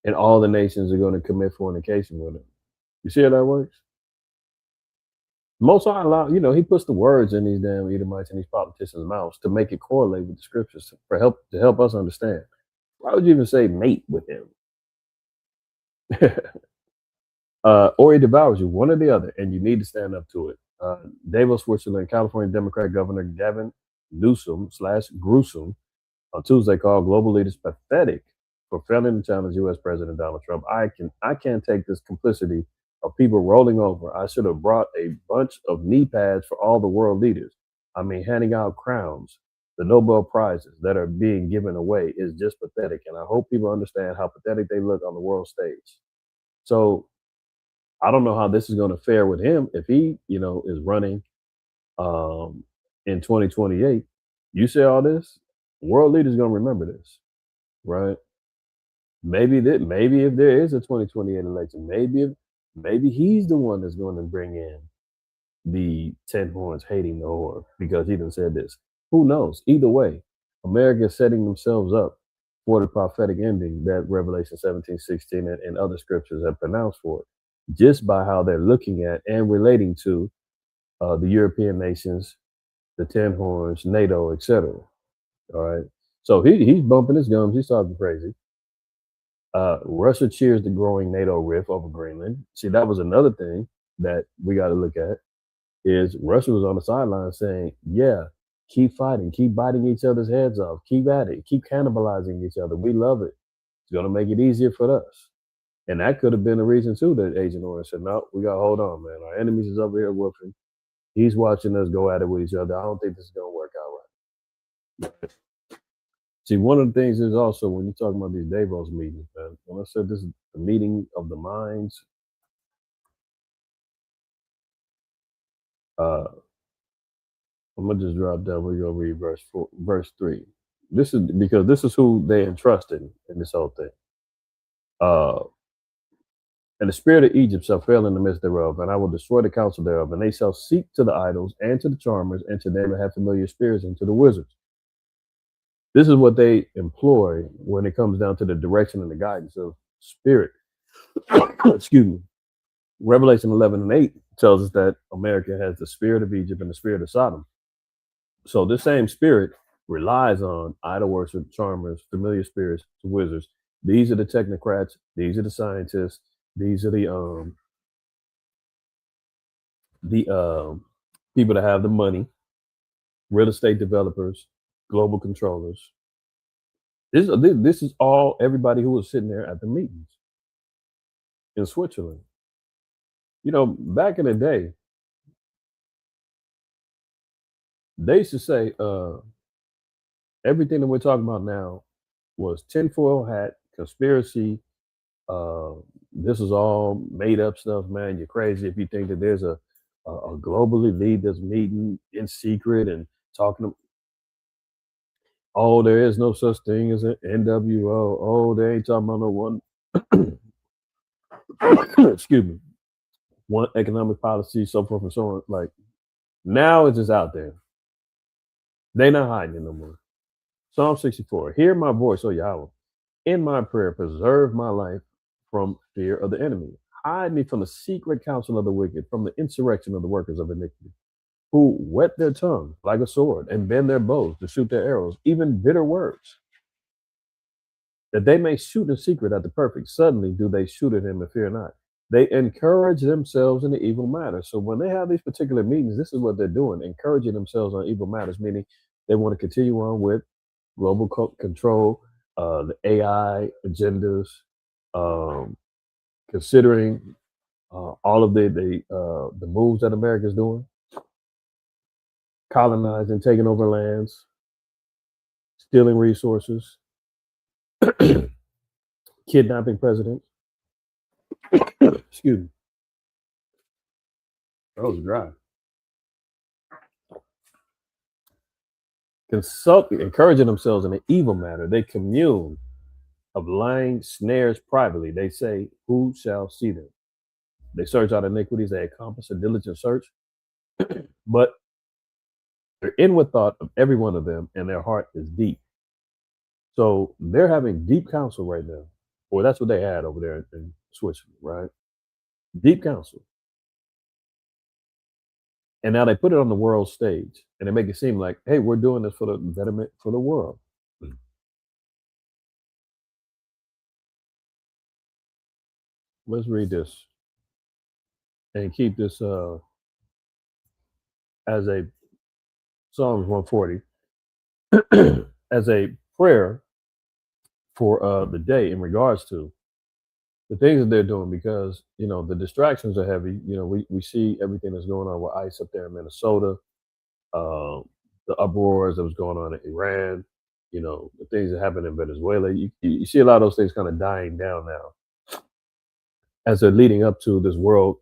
And all the nations are going to commit fornication with him. You see how that works? Most High, he puts the words in these damn Edomites and these politicians' mouths to make it correlate with the scriptures to help us understand. Why would you even say mate with him? Or he devours you, one or the other, and you need to stand up to it. Davos, Switzerland, California Democrat Governor Gavin Newsom / Gruesome on Tuesday called global leaders pathetic for failing to challenge U.S. President Donald Trump. I can't take this complicity of people rolling over. I should have brought a bunch of knee pads for all the world leaders. I mean, handing out crowns, the Nobel Prizes that are being given away is just pathetic. And I hope people understand how pathetic they look on the world stage. So I don't know how this is going to fare with him if he, is running in 2028. You say all this, World leaders gonna remember this, right? Maybe if there is a 2028 election, maybe he's the one that's going to bring in the 10 horns hating the whore because he done said this. Who knows? Either way, America is setting themselves up for the prophetic ending that Revelation 17:16 and other scriptures have pronounced for it, just by how they're looking at and relating to the European nations, the 10 horns, NATO, etc. All right. So he's bumping his gums. He's talking crazy. Russia cheers the growing NATO rift over Greenland. See, that was another thing that we got to look at. Is Russia was on the sideline saying, "Yeah, keep fighting, keep biting each other's heads off, keep at it, keep cannibalizing each other. We love it. It's gonna make it easier for us." And that could have been the reason too that Agent Orange said, "No, we got to hold on, man. Our enemies is over here whooping. He's watching us go at it with each other. I don't think this is gonna work out right." See, one of the things is also when you're talking about these Davos meetings, man. When I said this is the meeting of the minds, I'm gonna just drop down. We're gonna read verse 3. This is because this is who they entrusted in this whole thing. And the spirit of Egypt shall fail in the midst thereof, and I will destroy the counsel thereof, and they shall seek to the idols and to the charmers and to them that have familiar spirits and to the wizards. This is what they employ when it comes down to the direction and the guidance of spirit. Excuse me. Revelation 11:8 tells us that America has the spirit of Egypt and the spirit of Sodom. So this same spirit relies on idol worship, charmers, familiar spirits, wizards. These are the technocrats. These are the scientists. These are the people that have the money, real estate developers, global controllers. This is all everybody who was sitting there at the meetings in Switzerland. You know, back in the day, they used to say everything that we're talking about now was tinfoil hat, conspiracy. This is all made up stuff, man. You're crazy if you think that there's a global elite that's meeting in secret and talking. Oh, there is no such thing as an NWO. Oh, they ain't talking about no one. Excuse me. One economic policy, so forth and so on. Like now it's just out there. They not hiding it no more. Psalm 64. Hear my voice, O Yahweh. In my prayer, preserve my life from fear of the enemy. Hide me from the secret counsel of the wicked, from the insurrection of the workers of iniquity, who whet their tongue like a sword and bend their bows to shoot their arrows, even bitter words, that they may shoot in secret at the perfect. Suddenly do they shoot at him and fear not. They encourage themselves in the evil matters. So when they have these particular meetings, this is what they're doing, encouraging themselves on evil matters, meaning they want to continue on with global control, the AI agendas, considering all of the moves that America is doing, colonizing, taking over lands, stealing resources, kidnapping presidents. Excuse me. That was dry. Encouraging themselves in an evil matter. They commune of lying snares privately. They say, who shall see them? They search out iniquities. They accomplish a diligent search. But their inward thought of every one of them and their heart is deep. So they're having deep counsel right now. Or that's what they had over there in Switzerland, right? Deep counsel. And now they put it on the world stage and they make it seem like, hey, we're doing this for the betterment for the world. Let's read this and keep this as a Psalms 140 as a prayer for the day in regards to the things that they're doing, because you know the distractions are heavy. You know, we see everything that's going on with ICE up there in Minnesota, the uproars that was going on in Iran, you know, the things that happened in Venezuela. You see a lot of those things kind of dying down now as they're leading up to this World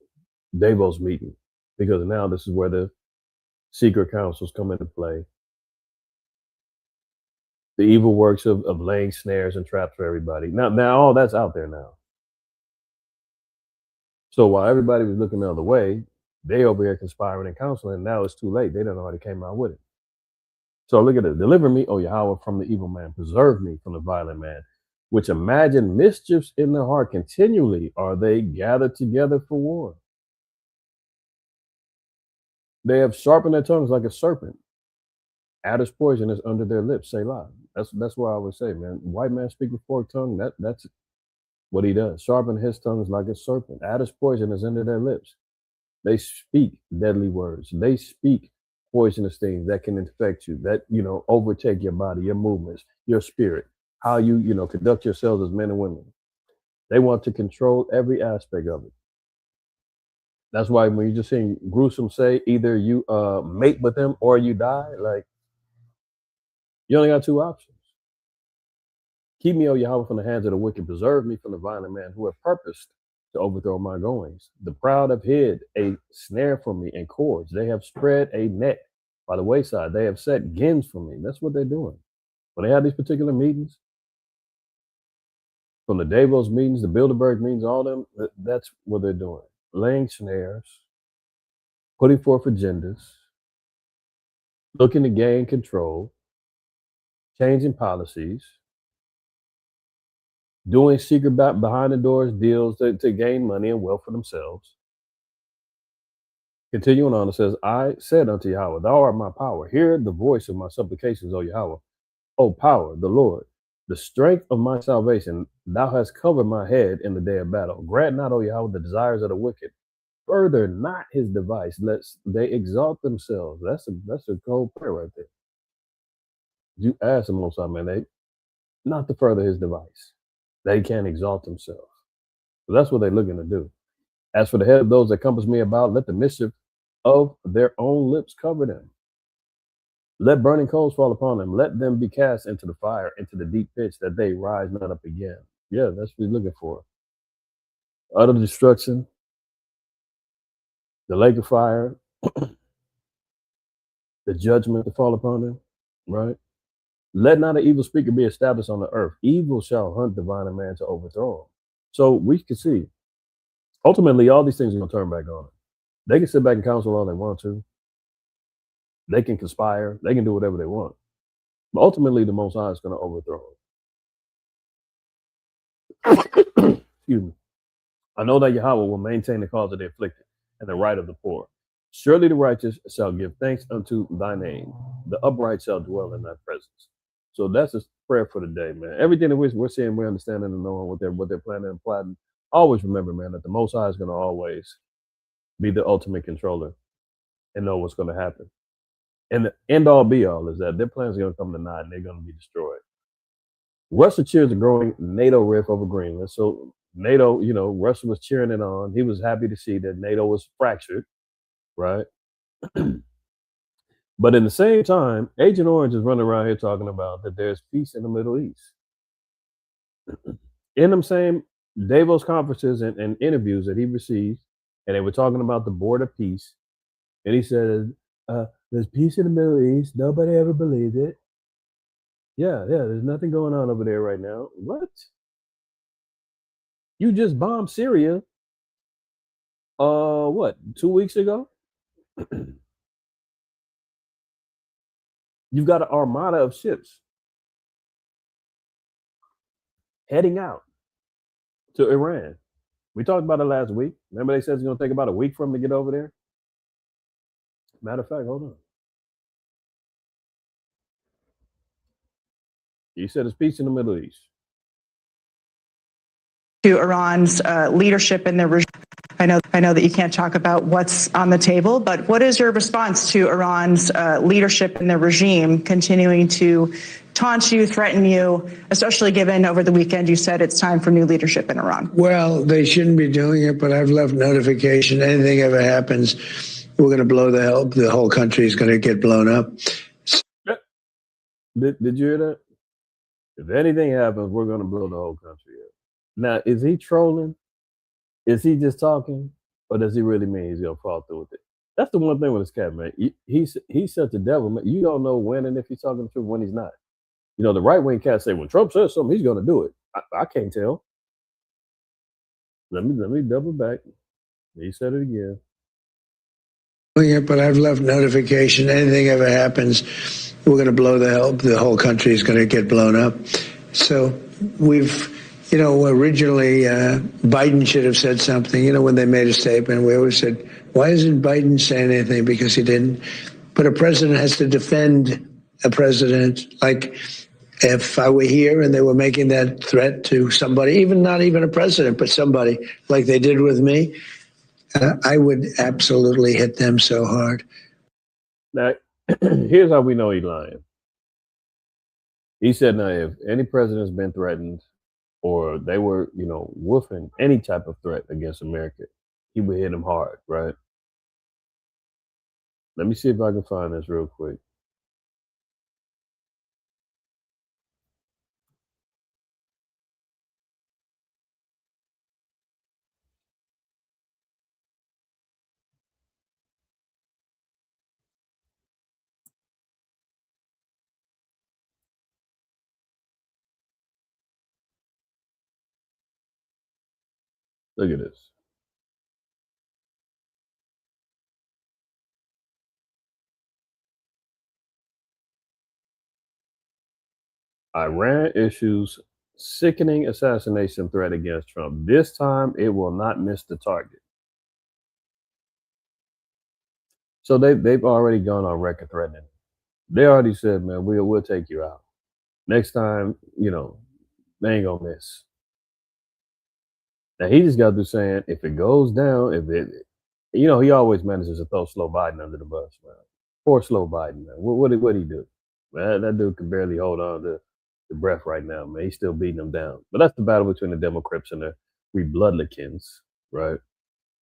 Davos meeting, because now this is where the secret councils come into play. the evil works of laying snares and traps for everybody. Now all that's out there now. So while everybody was looking the other way, they over here conspiring and counseling. Now it's too late. They done already came out with it. So look at it. Deliver me, O Yahweh, from the evil man. Preserve me from the violent man, which imagine mischiefs in their heart continually. Are they gathered together for war? They have sharpened their tongues like a serpent. Adder's poison is under their lips. Say lie. That's what I would say, man. White man speak with forked tongue. That's what he does. Sharpen his tongues like a serpent. Adder's poison is under their lips. They speak deadly words. They speak poisonous things that can infect you, that, overtake your body, your movements, your spirit, how you, conduct yourselves as men and women. They want to control every aspect of it. That's why when you're just seeing gruesome say, either you mate with them or you die, like, you only got two options. Keep me, O Yahweh, from the hands of the wicked. Preserve me from the violent man who have purposed to overthrow my goings. The proud have hid a snare for me and cords. They have spread a net by the wayside. They have set gins for me. That's what they're doing. When they have these particular meetings, from the Davos meetings, the Bilderberg meetings, all them, that's what they're doing. Laying snares, putting forth agendas, looking to gain control, changing policies, doing secret behind the doors deals to gain money and wealth for themselves. Continuing on, it says, I said unto Yahweh, thou art my power. Hear the voice of my supplications, O Yahweh. O power, the Lord, the strength of my salvation. Thou hast covered my head in the day of battle. Grant not, O Yahweh, the desires of the wicked. Further not his device, lest they exalt themselves. That's a cold prayer right there. You ask the Most High, man, not to further his device. They can't exalt themselves. So that's what they're looking to do. As for the head of those that compass me about, let the mischief of their own lips cover them. Let burning coals fall upon them. Let them be cast into the fire, into the deep pits, that they rise not up again. Yeah, that's what he's looking for. Utter destruction, the lake of fire, the judgment to fall upon them, right? Let not an evil speaker be established on the earth. Evil shall hunt the violent man to overthrow him. So we can see, ultimately, all these things are going to turn back on. They can sit back and counsel all they want to. They can conspire. They can do whatever they want. But ultimately, the Most High is going to overthrow him. Excuse me. I know that Yahweh will maintain the cause of the afflicted and the right of the poor. Surely the righteous shall give thanks unto thy name. The upright shall dwell in thy presence. So that's a prayer for the day, man. Everything that we're seeing, we're understanding and knowing what they're planning and plotting. Always remember, man, that the Most High is going to always be the ultimate controller and know what's going to happen. And the end all be all is that their plans are going to come to naught and they're going to be destroyed. Russia cheers a growing NATO rift over Greenland. So NATO, Russia was cheering it on. He was happy to see that NATO was fractured, right? But in the same time, Agent Orange is running around here talking about that there's peace in the Middle East. In them same Davos conferences and interviews that he received, and they were talking about the board of peace, and he said, there's peace in the Middle East. Nobody ever believed it. Yeah, there's nothing going on over there right now. What? You just bombed Syria, 2 weeks ago? You've got an armada of ships heading out to Iran. We talked about it last week. Remember they said it's going to take about a week for them to get over there? Matter of fact, hold on. You said it's peace in the Middle East. To Iran's leadership in their regime. I know that you can't talk about what's on the table, but what is your response to Iran's leadership in their regime continuing to taunt you, threaten you, especially given over the weekend you said it's time for new leadership in Iran? Well, they shouldn't be doing it, but I've left notification. Anything ever happens, we're going to blow the whole country is going to get blown up. Did you hear that? If anything happens, we're going to blow the whole country up. Now, is he trolling? Is he just talking? Or does he really mean he's going to fall through with it? That's the one thing with this cat, man. He's such a devil, man. You don't know when and if he's talking the truth, when he's not. You know, the right wing cats say when Trump says something, he's going to do it. I can't tell. Let me double back. He said it again. But I've left notification. Anything ever happens, we're going to blow the whole country is going to get blown up. So we've, originally Biden should have said something. When they made a statement, we always said, why isn't Biden saying anything? Because he didn't. But a president has to defend a president. Like if I were here and they were making that threat to somebody, not even a president, but somebody like they did with me, I would absolutely hit them so hard. Now, here's how we know he's lying. He said, now, if any president's been threatened or they were, woofing any type of threat against America, he would hit them hard, right? Let me see if I can find this real quick. Look at this. Iran issues sickening assassination threat against Trump. This time, it will not miss the target. So they've already gone on record threatening. They already said, man, we'll take you out. Next time, they ain't gonna miss. Now he just got through saying if it goes down, he always manages to throw slow Biden under the bus, man. Poor slow Biden, man. What did he do? Man, that dude can barely hold on to the breath right now, man. He's still beating them down. But that's the battle between the Democrats and the Republicans, right?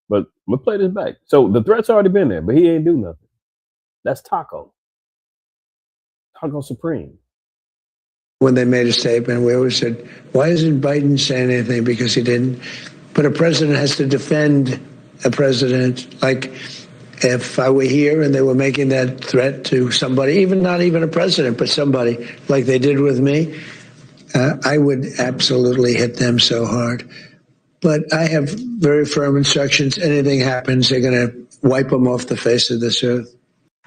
But we'll play this back. So the threat's already been there, but he ain't do nothing. That's Taco Supreme. When they made a statement, we always said, why isn't Biden saying anything? Because he didn't. But a president has to defend a president. Like if I were here and they were making that threat to somebody, not even a president, but somebody like they did with me, I would absolutely hit them so hard. But I have very firm instructions. Anything happens, they're going to wipe them off the face of this earth.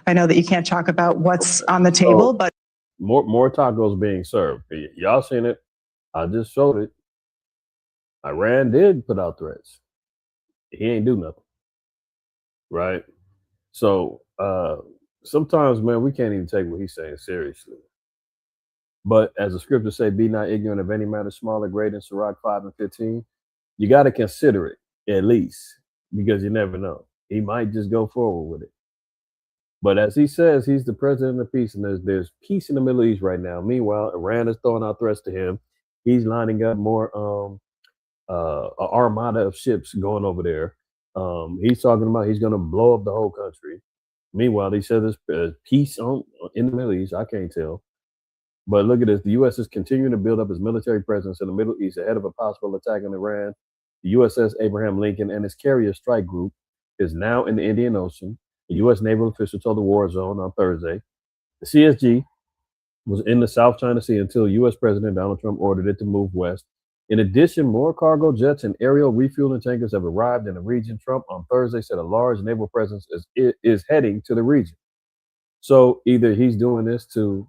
I know that you can't talk about what's on the table, but more tacos being served. Y'all seen it. I just showed it. Iran did put out threats. He ain't do nothing. Right? So sometimes, man, we can't even take what he's saying seriously. But as the scriptures say, be not ignorant of any matter small or great in Sirach 5 and 15. You got to consider it at least, because you never know. He might just go forward with it. But as he says, he's the president of peace, and there's peace in the Middle East right now. Meanwhile, Iran is throwing out threats to him. He's lining up more an armada of ships going over there. He's talking about he's going to blow up the whole country. Meanwhile, he says there's peace in the Middle East. I can't tell. But look at this. The U.S. is continuing to build up its military presence in the Middle East ahead of a possible attack on Iran. The USS Abraham Lincoln and its carrier strike group is now in the Indian Ocean. A U.S. naval official told the War Zone on Thursday. The CSG was in the South China Sea until U.S. President Donald Trump ordered it to move west. In addition, more cargo jets and aerial refueling tankers have arrived in the region. Trump on Thursday said a large naval presence is heading to the region. So either he's doing this to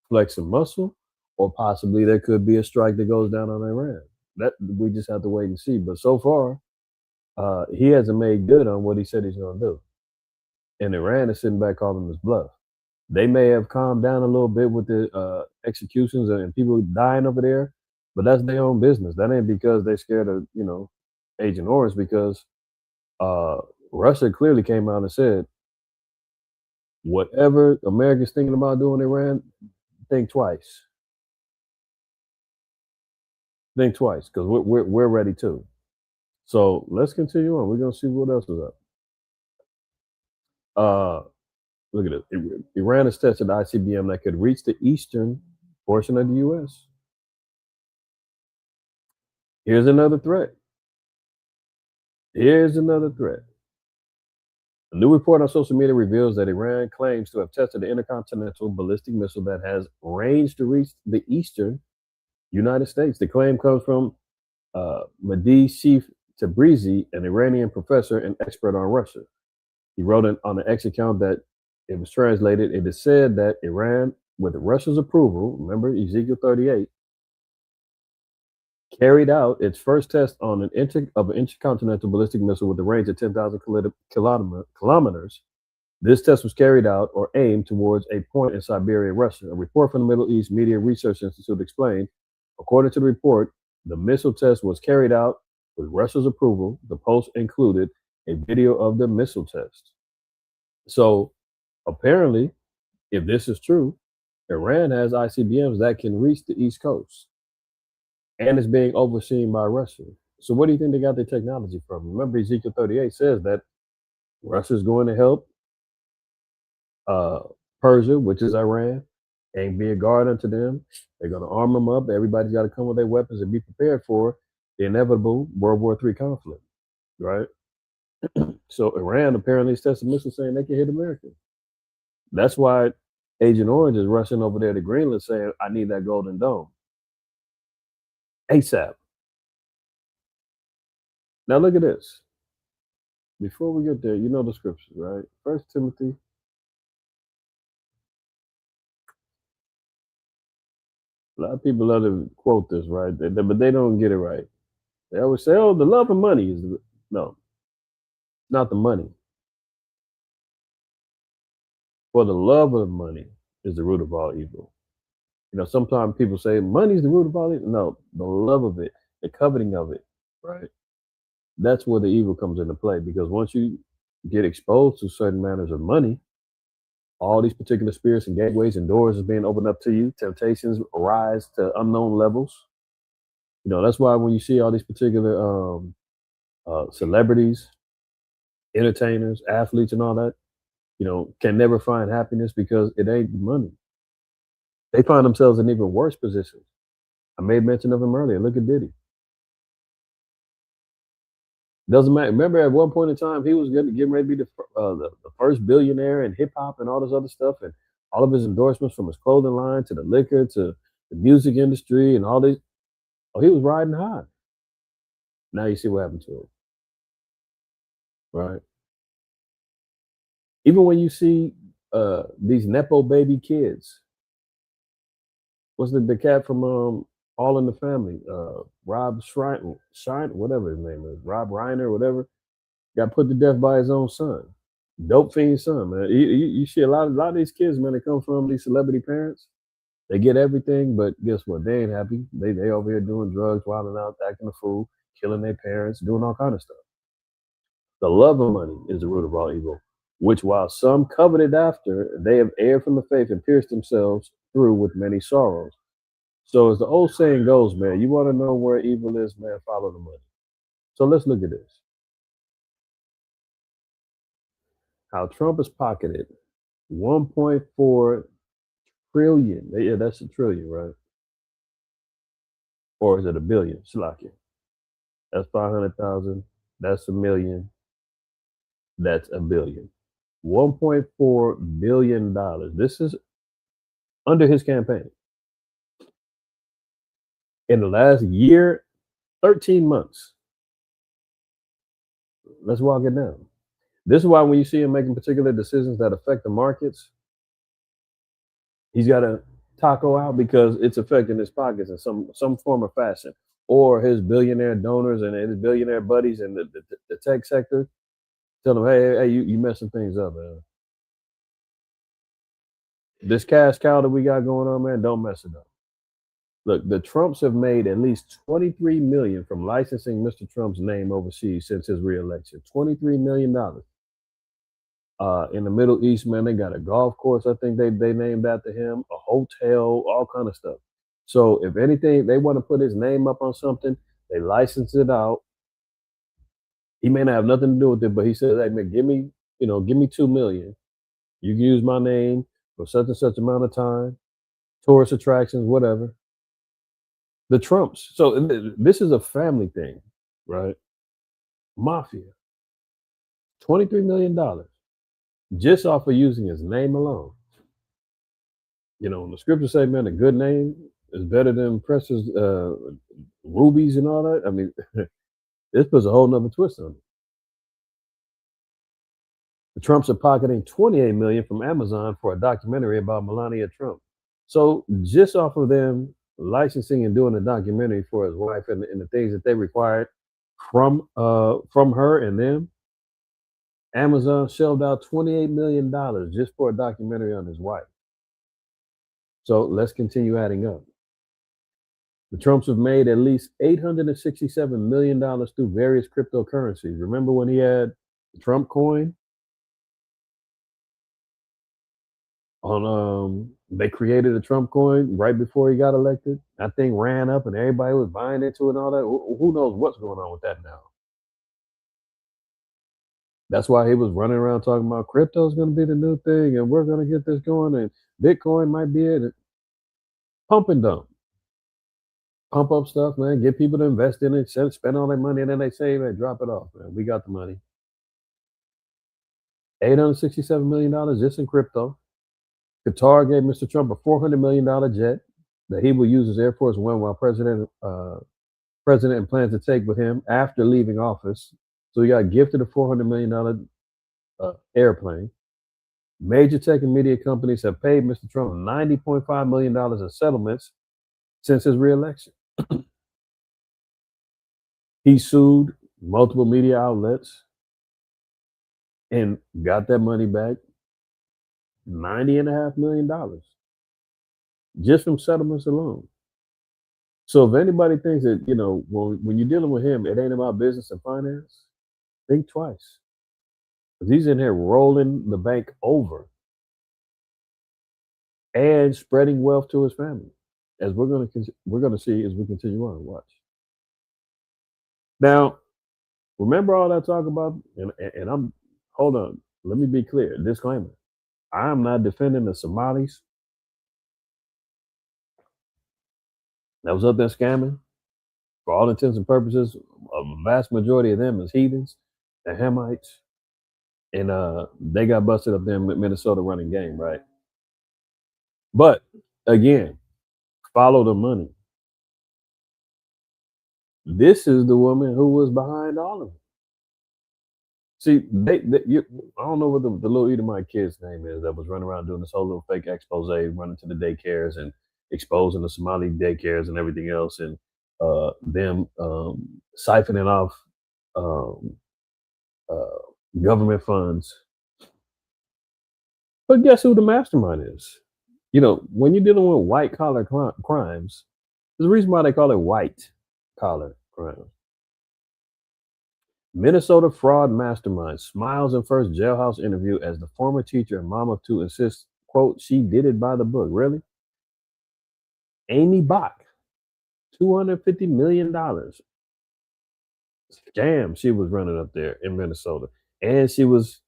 flex some muscle, or possibly there could be a strike that goes down on Iran. That we just have to wait and see. But so far, he hasn't made good on what he said he's going to do. And Iran is sitting back calling his bluff. They may have calmed down a little bit with the executions and people dying over there, but that's their own business. That ain't because they're scared of, Agent Orange, because Russia clearly came out and said, whatever America's thinking about doing in Iran, think twice. Think twice, because we're ready too. So let's continue on. We're gonna see what else is up. Look at it. Iran has tested ICBM that could reach the eastern portion of the U.S. Here's another threat. A new report on social media reveals that Iran claims to have tested an intercontinental ballistic missile that has range to reach the eastern United States. The claim comes from Mahdi Shif Tabrizi, an Iranian professor and expert on Russia. He wrote on an X account that it was translated. It is said that Iran, with Russia's approval, remember Ezekiel 38, carried out its first test on an intercontinental ballistic missile with a range of 10,000 kilometers. This test was carried out or aimed towards a point in Siberia, Russia. A report from the Middle East Media Research Institute explained, according to the report, the missile test was carried out with Russia's approval. The post included a video of the missile test. So apparently, if this is true, Iran has ICBMs that can reach the East Coast and is being overseen by Russia. So what do you think they got their technology from? Remember, Ezekiel 38 says that Russia is going to help Persia, which is Iran, and be a guard unto them. They're going to arm them up. Everybody's got to come with their weapons and be prepared for the inevitable World War III conflict, right? So Iran apparently is testing missiles saying they can hit America. That's why Agent Orange is rushing over there to Greenland saying, I need that Golden Dome. ASAP. Now look at this. Before we get there, you know the scriptures, right? 1 Timothy. A lot of people love to quote this, right? But they don't get it right. They always say, oh, the love of money is no, not the money. For the love of money is the root of all evil. You know, sometimes people say money is the root of all evil. No, the love of it, the coveting of it, right? That's where the evil comes into play, because once you get exposed to certain manners of money, all these particular spirits and gateways and doors is being opened up to you. Temptations arise to unknown levels. You know, that's why when you see all these particular celebrities, entertainers, athletes, and all that, you know, can never find happiness because it ain't money. They find themselves in even worse positions. I made mention of him earlier. Look at Diddy. Doesn't matter. Remember, at one point in time, he was getting ready to be the first billionaire in hip hop and all this other stuff, and all of his endorsements, from his clothing line to the liquor to the music industry and all these. Oh, he was riding high. Now you see what happened to him, right? Even when you see these nepo baby kids, what's the cat from All in the Family? Rob Shine, whatever his name is, Rob Reiner, whatever, got put to death by his own son. Dope fiend son, man. You see a lot of these kids, man, they come from these celebrity parents. They get everything, but guess what? They ain't happy. They over here doing drugs, wilding out, acting a fool, killing their parents, doing all kind of stuff. The love of money is the root of all evil, which while some coveted after, they have erred from the faith and pierced themselves through with many sorrows. So as the old saying goes, man, you want to know where evil is, man, follow the money. So let's look at this. How Trump has pocketed 1.4 trillion. Yeah, that's a trillion, right? Or is it a billion? Slakia. That's 500,000. That's a million. That's a billion. $1.4 billion. This is under his campaign. In the last year, 13 months. Let's walk it down. This is why when you see him making particular decisions that affect the markets, he's got to taco out because it's affecting his pockets in some form or fashion. Or his billionaire donors and his billionaire buddies in the tech sector tell him, hey, you messing things up, man. This cash cow that we got going on, man, don't mess it up. Look, the Trumps have made at least $23 million from licensing Mr. Trump's name overseas since his reelection. $23 million. In the Middle East, man, they got a golf course. I think they named after him, a hotel, all kind of stuff. So if anything, they want to put his name up on something, they license it out. He may not have nothing to do with it, but he says, hey, man, give me $2 million. You can use my name for such and such amount of time, tourist attractions, whatever. The Trumps. So this is a family thing, right? Mafia. $23 million. just off of using his name alone. You know, the scriptures say, man, a good name is better than precious rubies and all that. I mean, this puts a whole nother twist on it. The Trumps are pocketing $28 million from Amazon for a documentary about Melania Trump. So just off of them licensing and doing a documentary for his wife and the things that they required from her and them, Amazon shelled out $28 million just for a documentary on his wife. So let's continue adding up. The Trumps have made at least $867 million through various cryptocurrencies. Remember when he had the Trump coin? They created a Trump coin right before he got elected. That thing ran up and everybody was buying into it and all that. Who knows what's going on with that now? That's why he was running around talking about crypto is going to be the new thing and we're going to get this going and Bitcoin might be it. Pump and dump. Pump up stuff, man. Get people to invest in it, spend all their money, and then they save it, drop it off, man. We got the money. $867 million just in crypto. Qatar gave Mr. Trump a $400 million jet that he will use as Air Force One while president plans to take with him after leaving office. So he got gifted a $400 million airplane. Major tech and media companies have paid Mr. Trump $90.5 million in settlements since his reelection. He sued multiple media outlets and got that money back, $90.5 million just from settlements alone. So if anybody thinks that, you know, when you're dealing with him, it ain't about business and finance, think twice. Because he's in here rolling the bank over and spreading wealth to his family, as we're going to see as we continue on. Watch. Now, remember all that talk about, and I'm, hold on, let me be clear, disclaimer. I am not defending the Somalis that was up there scamming. For all intents and purposes, a vast majority of them is heathens and Hamites. And they got busted up there in Minnesota running game, right? But again, follow the money. This is the woman who was behind all of it. See, I don't know what the little Edomite kid's name is that was running around doing this whole little fake expose, running to the daycares and exposing the Somali daycares and everything else, and them siphoning off government funds. But guess who the mastermind is? You know, when you're dealing with white collar crimes, there's a reason why they call it white collar crimes. Minnesota fraud mastermind smiles in first jailhouse interview as the former teacher and mom of two insists, quote, she did it by the book. Really? Amy Bach, $250 million. Scam she was running up there in Minnesota. And she was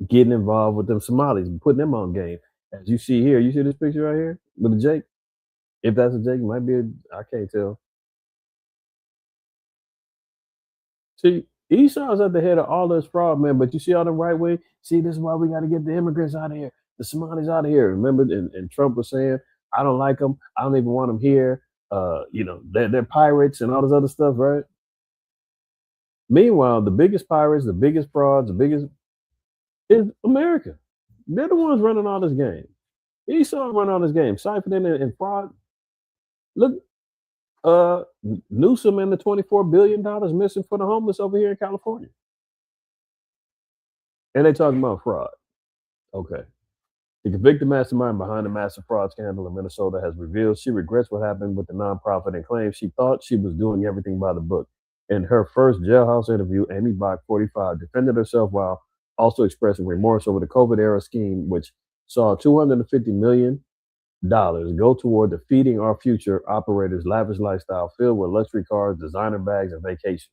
getting involved with them Somalis and putting them on game. As you see here, you see this picture right here with the Jake? If that's a Jake, it might be I can't tell. See, Esau's at the head of all this fraud, man. But you see all them right wing. See, this is why we got to get the immigrants out of here, the Somalis out of here. Remember, and Trump was saying, "I don't like them. I don't even want them here. You know, they're pirates and all this other stuff, right?" Meanwhile, the biggest pirates, the biggest frauds, the biggest is America. They're the ones running all this game. Esau running all this game, siphoning and fraud. Look. Newsom and the $24 billion missing for the homeless over here in California. And they talking about fraud. Okay. The convicted mastermind behind the massive fraud scandal in Minnesota has revealed she regrets what happened with the nonprofit and claims she thought she was doing everything by the book. In her first jailhouse interview, Amy Bach, 45, defended herself while also expressing remorse over the COVID-era scheme, which saw $250 million go toward the Feeding Our Future operators' lavish lifestyle filled with luxury cars, designer bags, and vacations.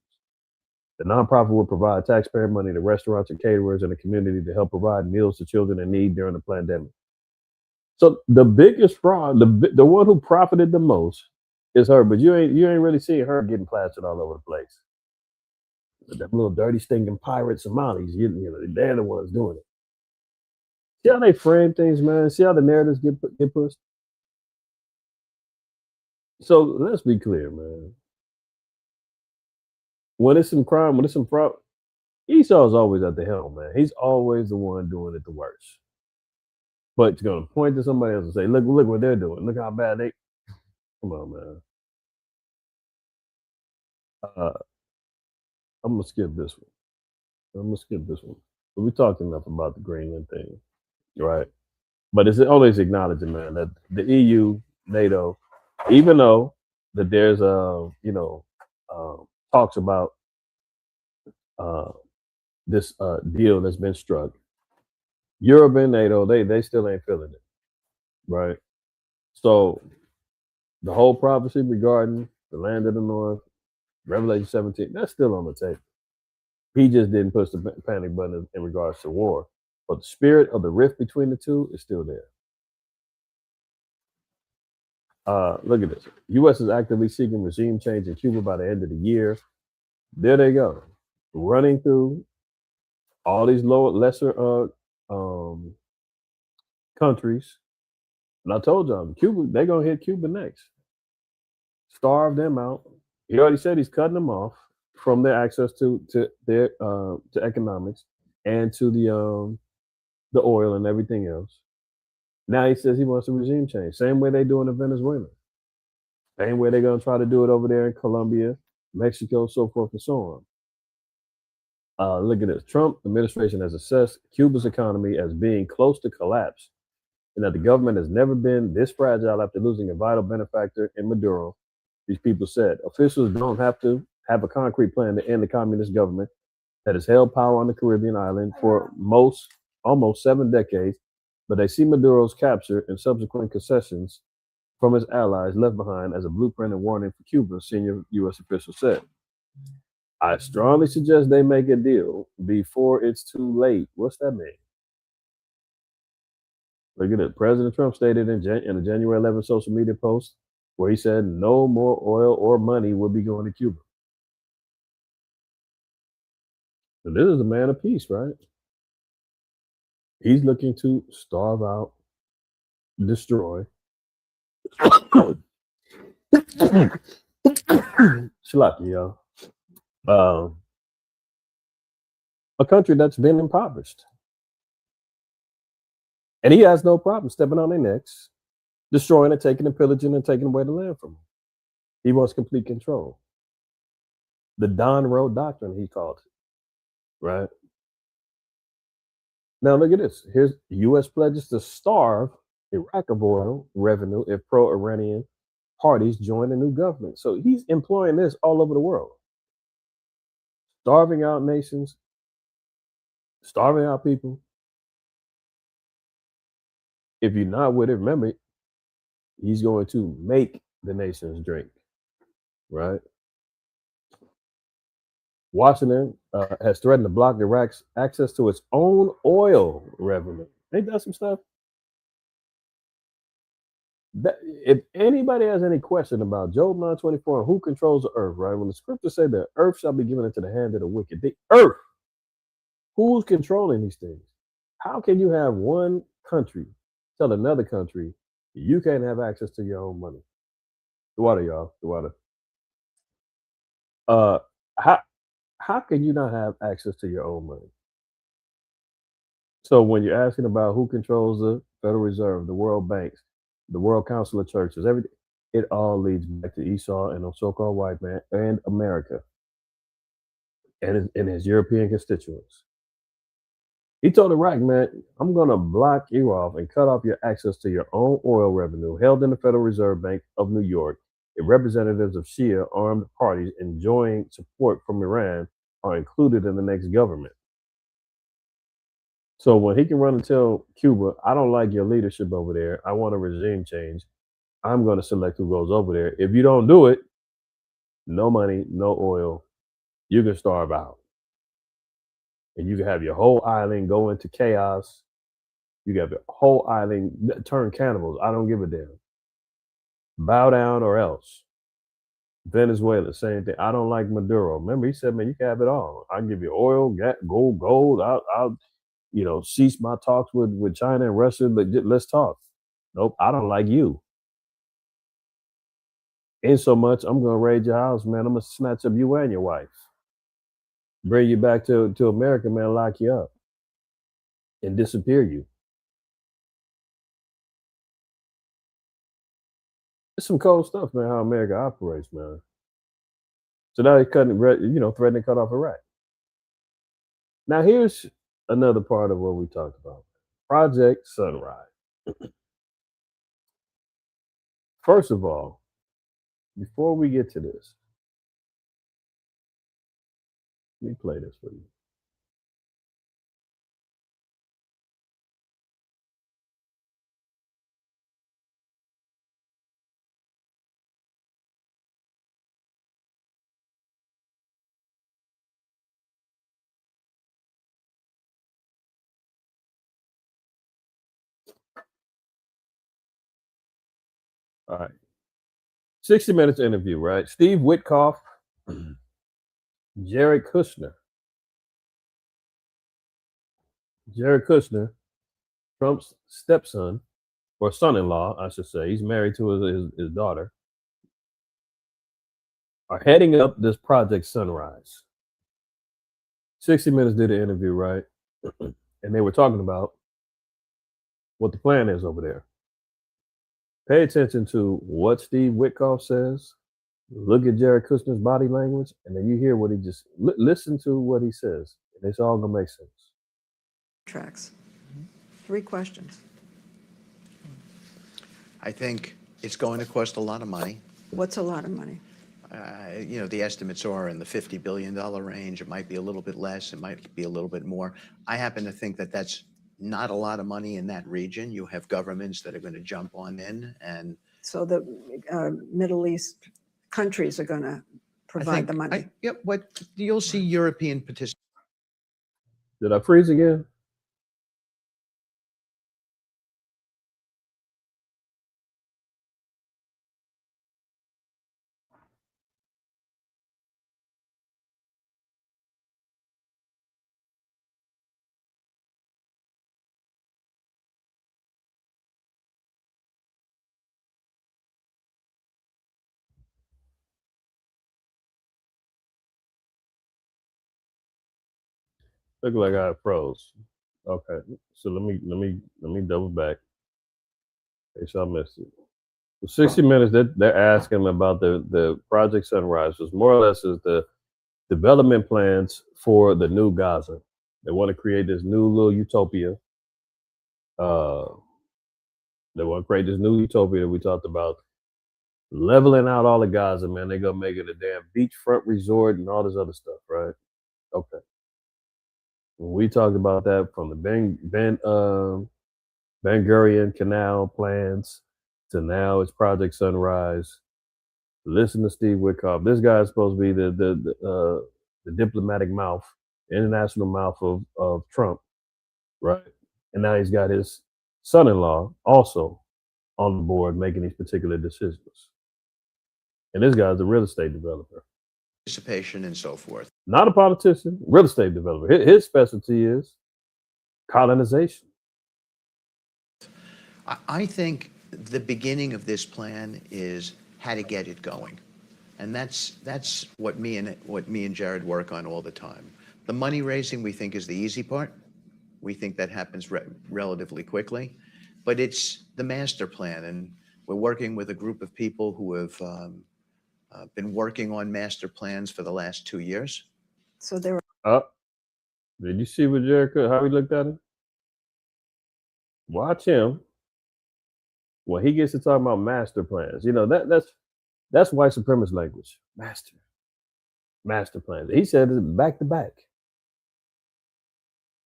The nonprofit will provide taxpayer money to restaurants and caterers in the community to help provide meals to children in need during the pandemic. So the biggest fraud, the one who profited the most, is her. But you ain't really seeing her getting plastered all over the place. Them little dirty, stinking pirate Somalis, you know, they're the ones doing it. See how they frame things, man. See how the narratives get pushed. So let's be clear, man. When it's some crime, when it's some fraud, Esau's always at the helm, man. He's always the one doing it the worst. But you're gonna point to somebody else and say, "Look what they're doing. Look how bad they." Come on, man. Uh, I'm gonna skip this one. But we talked enough about the Greenland thing, right? But it's always acknowledging, man, that the EU, NATO, even though that there's talks about uh, this deal that's been struck, Europe and NATO, they still ain't feeling it, right? So the whole prophecy regarding the land of the north, Revelation 17, that's still on the table. He just didn't push the panic button in regards to war. But the spirit of the rift between the two is still there. Look at this. U.S. is actively seeking regime change in Cuba by the end of the year. There they go. Running through all these lesser countries. And I told y'all, Cuba, they're going to hit Cuba next. Starve them out. He already said he's cutting them off from their access to their to economics and to the oil and everything else. Now he says he wants a regime change. Same way they do in Venezuela. Same way they're going to try to do it over there in Colombia, Mexico, so forth and so on. Look at this. Trump administration has assessed Cuba's economy as being close to collapse and that the government has never been this fragile after losing a vital benefactor in Maduro. These people said officials don't have to have a concrete plan to end the communist government that has held power on the Caribbean island for almost 7 decades, but they see Maduro's capture and subsequent concessions from his allies left behind as a blueprint and warning for Cuba, senior U.S. official said. I strongly suggest they make a deal before it's too late. What's that mean? Look at it. President Trump stated in a January 11th social media post where he said no more oil or money will be going to Cuba. And this is a man of peace, right? He's looking to starve out, destroy. Shalaki, y'all. A country that's been impoverished. And he has no problem stepping on their necks, destroying and taking and pillaging and taking away the land from them. He wants complete control. The Don Road Doctrine, he called it, right? Now look at this. Here's U.S. pledges to starve Iraq of oil revenue if pro-Iranian parties join a new government. So he's employing this all over the world. Starving out nations, starving out people. If you're not with it, remember, he's going to make the nations drink, right? Washington has threatened to block Iraq's access to its own oil revenue. Ain't that some stuff? If anybody has any question about Job 9:24 and who controls the earth, right? When the scriptures say the earth shall be given into the hand of the wicked, the earth, who's controlling these things? How can you have one country tell another country you can't have access to your own money? The water, y'all. The water. How can you not have access to your own money? So when you're asking about who controls the Federal Reserve, the World Banks, the World Council of Churches, everything, it all leads back to Esau and the so-called white man and America and his European constituents. He told Iraq, man, I'm going to block you off and cut off your access to your own oil revenue held in the Federal Reserve Bank of New York if representatives of Shia armed parties enjoying support from Iran are included in the next government. So when he can run and tell Cuba, I don't like your leadership over there, I want a regime change, I'm going to select who goes over there. If you don't do it, no money, no oil, you can starve out. And you can have your whole island go into chaos. You can have your whole island turn cannibals. I don't give a damn. Bow down or else. Venezuela, same thing. I don't like Maduro. Remember, he said, man, you can have it all. I'll give you oil, gold. I'll cease my talks with China and Russia, but let's talk. Nope, I don't like you. In so much, I'm gonna raid your house, man. I'm gonna snatch up you and your wife, bring you back to America, man, lock you up, and disappear you. It's some cold stuff, man. How America operates, man. So now he's threatening to cut off Iraq. Now here's another part of what we talked about: Project Sunrise. First of all, before we get to this, let me play this for you. All right. 60 Minutes interview, right? Steve Witkoff, Jared Kushner. Jared Kushner, Trump's stepson, or son-in-law, I should say. He's married to his daughter. Are heading up this Project Sunrise. 60 Minutes did an interview, right? And they were talking about what the plan is over there. Pay attention to what Steve Witkoff says. Look at Jared Kushner's body language, and then you hear what he just listen to what he says. And it's all gonna make sense. Tracks. 3 questions. I think it's going to cost a lot of money. What's a lot of money? The estimates are in the $50 billion range. It might be a little bit less. It might be a little bit more. I happen to think that that's not a lot of money in that region. You have governments that are going to jump on in, and so the Middle East countries are going to provide the money. What you'll see European participants. Did I freeze again? Look like I froze. Okay, so let me double back. In case I missed it. For 60 Minutes, they're asking about the Project Sunrise, which more or less is the development plans for the new Gaza. They want to create this new little utopia. They want to create this new utopia that we talked about, leveling out all of Gaza, man. They're gonna make it a damn beachfront resort and all this other stuff, right? Okay. We talked about that from the Ben Gurion Canal plans to now it's Project Sunrise. Listen to Steve Witkoff. This guy is supposed to be the diplomatic mouth, international mouth of Trump, right? And now he's got his son-in-law also on the board making these particular decisions. And this guy's a real estate developer. Participation and so forth. Not a politician, real estate developer. His specialty is colonization. I think the beginning of this plan is how to get it going, and that's what me and Jared work on all the time. The money raising we think is the easy part. We think that happens relatively quickly, but it's the master plan, and we're working with a group of people who have been working on master plans for the last 2 years. So there. Did you see what Jericho, how he looked at him? Watch him when he gets to talk about master plans. That's white supremacist language. Master plans. He said it back to back.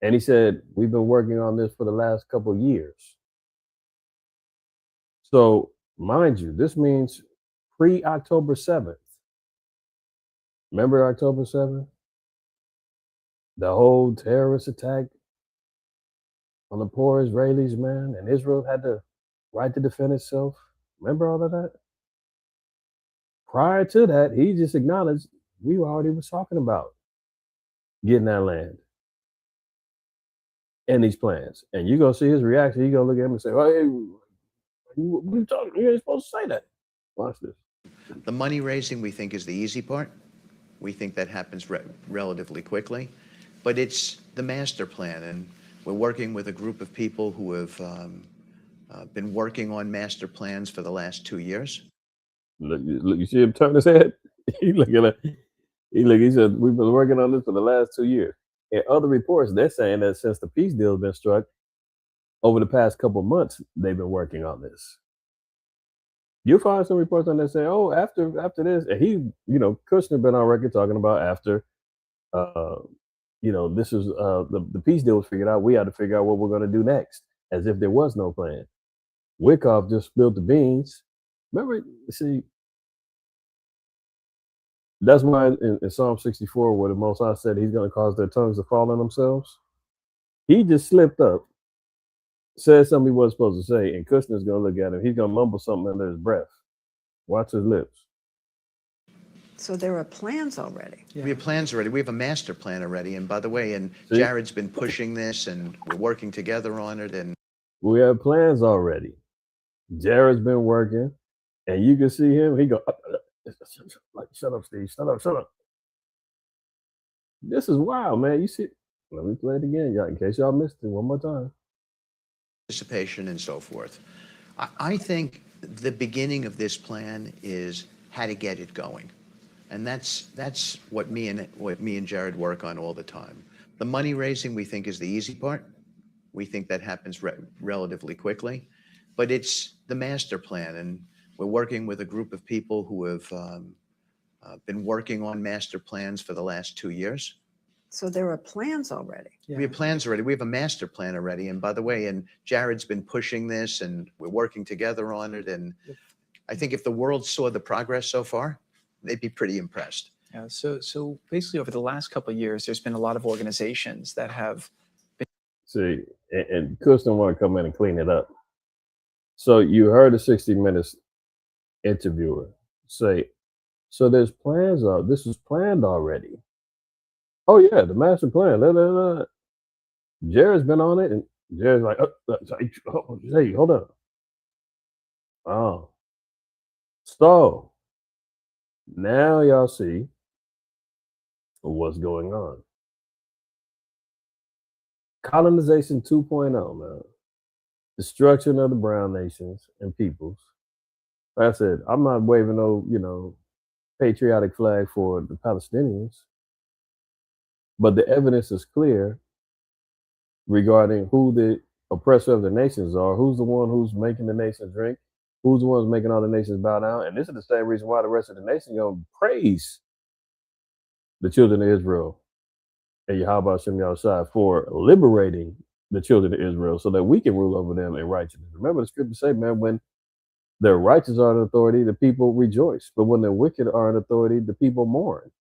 And he said, we've been working on this for the last couple of years. So, mind you, this means pre-October 7th. Remember October 7th? The whole terrorist attack on the poor Israelis, man, and Israel had the right to defend itself. Remember all of that? Prior to that, he just acknowledged we already was talking about getting that land. and these plans. And you're going to see his reaction. You're going to look at him and say, "Oh, hey, what are you talking? You ain't supposed to say that." Watch this. The money raising, we think, is the easy part. We think that happens relatively quickly. But it's the master plan, and we're working with a group of people who have been working on master plans for the last 2 years. Look, you see him turn his head? He looking at he said, "We've been working on this for the last 2 years." In other reports, they're saying that since the peace deal has been struck, over the past couple of months, they've been working on this. You'll find some reports on that saying, "Oh, after this," and he, Kushner been on record talking about after, this is the peace deal was figured out. We had to figure out what we're going to do next, as if there was no plan. Wickoff just spilled the beans. Remember, see, that's why in Psalm 64, where the Most High said He's going to cause their tongues to fall on themselves, he just slipped up, said something he wasn't supposed to say, and Kushner's going to look at him. He's going to mumble something under his breath. Watch his lips. So there are plans already. Yeah. We have plans already. We have a master plan already. And by the way, Jared's been pushing this, and we're working together on it. And we have plans already. Jared's been working, and you can see him. He go, like, "Shut up, Steve. Shut up. This is wild, man. You see, let me play it again, y'all, in case y'all missed it one more time. Participation and so forth. I think the beginning of this plan is how to get it going. And that's what me and Jared work on all the time. The money raising, we think, is the easy part. We think that happens relatively quickly. But it's the master plan, and we're working with a group of people who have been working on master plans for the last 2 years. So there are plans already. Yeah. We have plans already. We have a master plan already. And by the way, Jared's been pushing this, and we're working together on it. And I think if the world saw the progress so far, they'd be pretty impressed. Yeah. So basically, over the last couple of years, there's been a lot of organizations that have been. See, and Kushner want to come in and clean it up. So you heard a 60 Minutes interviewer say, "So there's plans. This is planned already." Oh yeah, the master plan. Jared's been on it, and Jared's like, "Hey, hold on. Oh, so now y'all see what's going on. Colonization 2.0, man. Destruction of the brown nations and peoples. Like I said, I'm not waving no, patriotic flag for the Palestinians, but the evidence is clear regarding who the oppressor of the nations are, who's the one who's making the nations drink, who's the ones making all the nations bow down. And this is the same reason why the rest of the nation gonna praise the children of Israel and Yahweh Hashem Yahushua for liberating the children of Israel so that we can rule over them in righteousness. Remember the scripture say, man, when the righteous are in authority, the people rejoice. But when the wicked are in authority, the people mourn.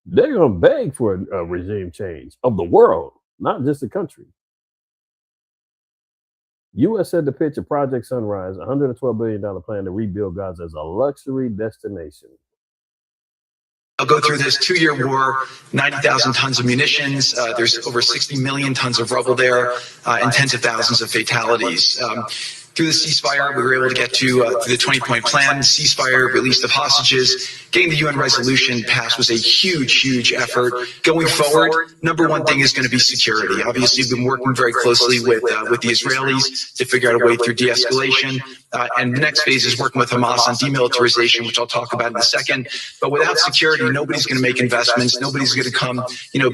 They're going to beg for a regime change of the world, not just the country. U.S. said to pitch a Project Sunrise, $112 billion plan to rebuild Gaza as a luxury destination. I'll go through this 2-year war, 90,000 tons of munitions. There's over 60 million tons of rubble there, and tens of thousands of fatalities. Through the ceasefire, we were able to get to the 20-point plan, ceasefire, release of hostages. Getting the UN resolution passed was a huge, huge effort. Going forward, number one thing is going to be security. Obviously, we've been working very closely with the Israelis to figure out a way through de-escalation. And the next phase is working with Hamas on demilitarization, which I'll talk about in a second. But without security, nobody's going to make investments. Nobody's going to come,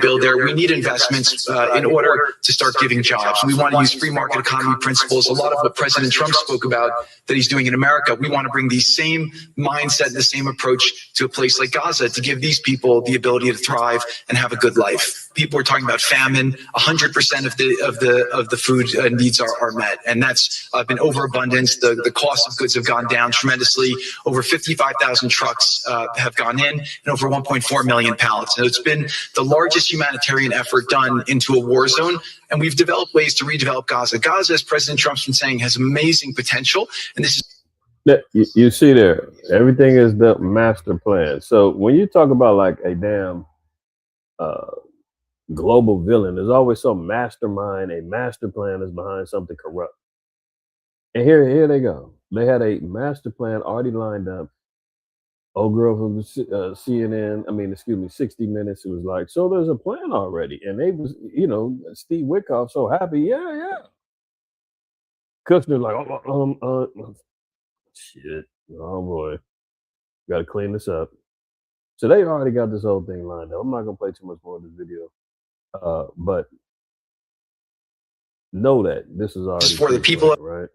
build there. We need investments in order to start giving jobs. We want to use free market economy principles. A lot of what President Trump spoke about that he's doing in America, we want to bring the same mindset, the same approach to a place like Gaza to give these people the ability to thrive and have a good life. People are talking about famine. 100% of the food needs are met, and that's been overabundance. The cost of goods have gone down tremendously. Over 55,000 trucks have gone in, and over 1.4 million pallets. So it's been the largest humanitarian effort done into a war zone, and we've developed ways to redevelop Gaza. Gaza, as President Trump's been saying, has amazing potential, and this is. You see there, everything is the master plan. So when you talk about like a damn global villain. There's always some mastermind, a master plan is behind something corrupt. And here they go. They had a master plan already lined up. Old girl from CNN, 60 Minutes, it was like, so there's a plan already. And they was, Steve Witkoff so happy. Yeah. Kushner like, shit. Oh boy. Got to clean this up. So they already got this whole thing lined up. I'm not going to play too much more of this video. But know that this is already for the people, right?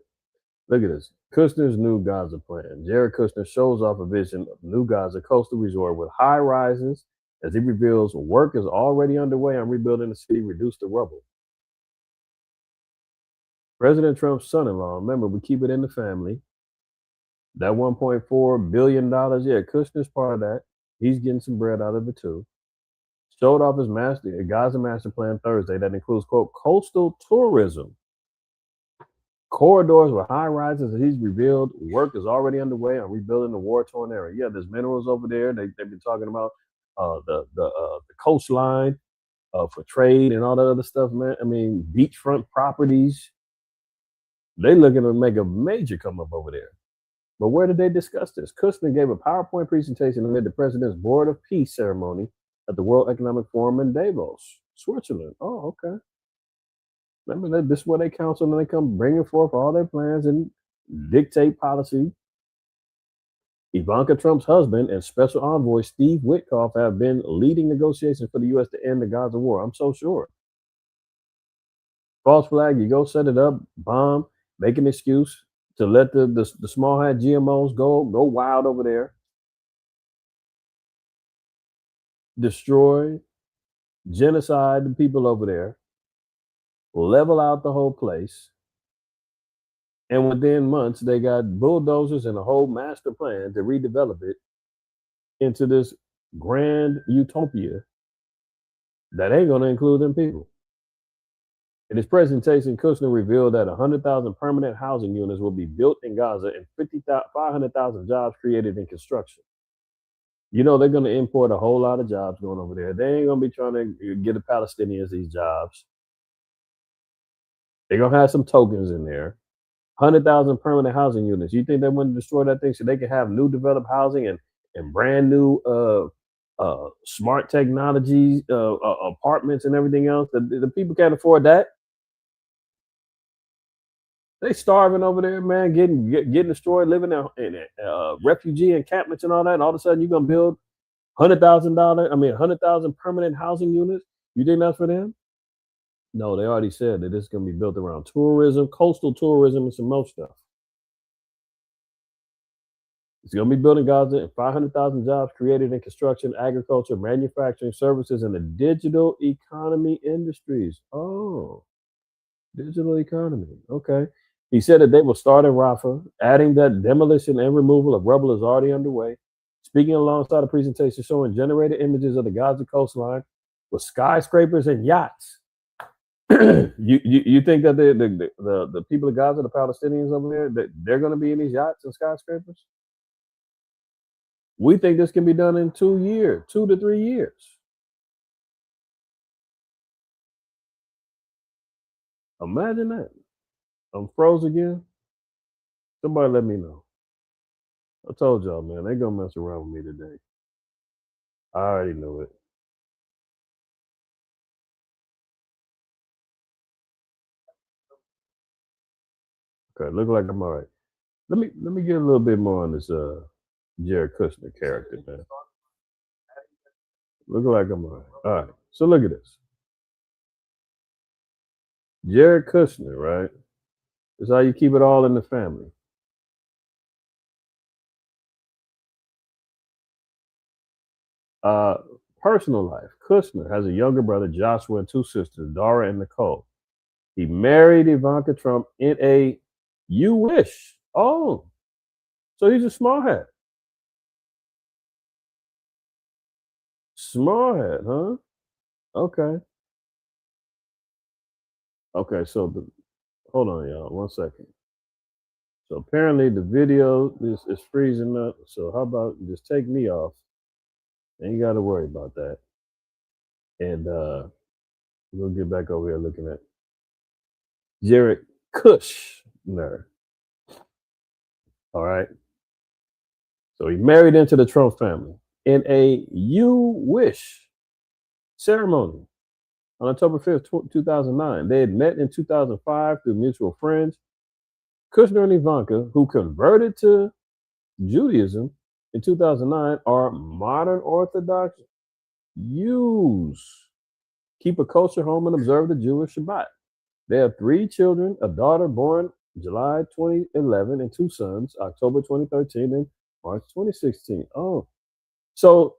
Look at this. Kushner's new Gaza plan. Jared Kushner shows off a vision of new Gaza coastal resort with high rises as he reveals work is already underway on rebuilding the city, reduce the rubble. President Trump's son-in-law, remember, we keep it in the family. That $1.4 billion, yeah, Kushner's part of that. He's getting some bread out of it too. Showed off his Gaza master plan Thursday that includes, quote, coastal tourism. Corridors with high rises, as he's revealed, work is already underway on rebuilding the war-torn area. Yeah, there's minerals over there. They've been talking about the coastline for trade and all that other stuff, man. I mean, beachfront properties. They looking to make a major come up over there. But where did they discuss this? Kushner gave a PowerPoint presentation amid the president's Board of Peace ceremony at the World Economic Forum in Davos, Switzerland. Oh, okay. Remember that this is where they counsel and they come bringing forth all their plans and dictate policy. Ivanka Trump's husband and special envoy Steve Witkoff have been leading negotiations for the U.S. to end the Gaza war. I'm so sure. False flag, you go set it up, bomb, make an excuse to let the small hat GMOs go wild over there. Destroy, genocide the people over there. Level out the whole place. And within months, they got bulldozers and a whole master plan to redevelop it into this grand utopia that ain't going to include them people. In his presentation, Kushner revealed that 100,000 permanent housing units will be built in Gaza and 500,000 jobs created in construction. You know, they're going to import a whole lot of jobs going over there. They ain't going to be trying to get the Palestinians these jobs. They're going to have some tokens in there. 100,000 permanent housing units. You think they want to destroy that thing so they can have new developed housing and brand new smart technology apartments and everything else? The people can't afford that. They starving over there, man, getting destroyed, living in refugee encampments and all that. And all of a sudden, you're gonna build $100,000 permanent housing units. You think that's for them? No, they already said that it's gonna be built around tourism, coastal tourism, and some more stuff. It's gonna be built in Gaza and 500,000 jobs created in construction, agriculture, manufacturing, services, and the digital economy industries. Oh, digital economy. Okay. He said that they will start in Rafah, adding that demolition and removal of rubble is already underway. Speaking alongside a presentation showing generated images of the Gaza coastline with skyscrapers and yachts. you think that the people of Gaza, the Palestinians over there, that they're going to be in these yachts and skyscrapers? We think this can be done in 2 to 3 years. Imagine that. I'm froze again. Somebody let me know. I told y'all, man, they gonna mess around with me today. I already knew it. Okay, look like I'm all right. Let me get a little bit more on this Jared Kushner character, man. Look like I'm all right. All right. So look at this. Jared Kushner, right? Is how you keep it all in the family. Personal life. Kushner has a younger brother, Joshua, and two sisters, Dara and Nicole. He married Ivanka Trump in a you wish. Oh, so he's a small hat. Small hat, huh? Okay. Okay, so hold on, y'all. 1 second. So apparently the video is freezing up. So how about you just take me off? Ain't got to worry about that. And We'll get back over here looking at Jared Kushner. All right. So he married into the Trump family in a You Wish ceremony on October 5th, 2009. They had met in 2005 through mutual friends. Kushner and Ivanka, who converted to Judaism in 2009, are modern Orthodox Jews. Keep a kosher home and observe the Jewish Shabbat. They have 3 children, a daughter born July 2011 and 2 sons, October 2013 and March 2016. Oh, so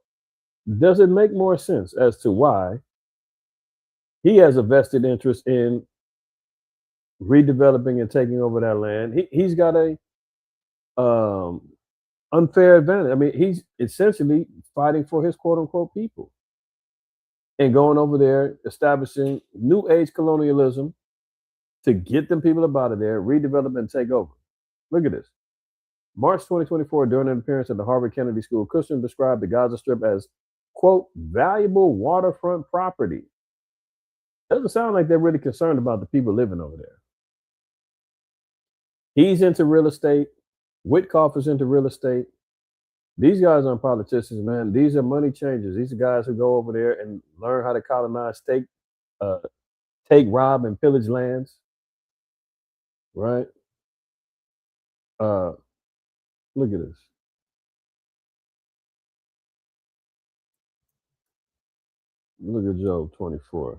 does it make more sense as to why he has a vested interest in redeveloping and taking over that land? He's got a unfair advantage. I mean, he's essentially fighting for his quote unquote people and going over there, establishing new age colonialism to get them people up out of there, redevelop and take over. Look at this. March 2024, during an appearance at the Harvard Kennedy School, Kushner described the Gaza Strip as, quote, valuable waterfront property. Doesn't sound like they're really concerned about the people living over there. He's into real estate. Witkoff is into real estate. These guys aren't politicians, man. These are money changers. These are guys who go over there and learn how to colonize, take, rob, and pillage lands. Right? Look at this. Look at Job 24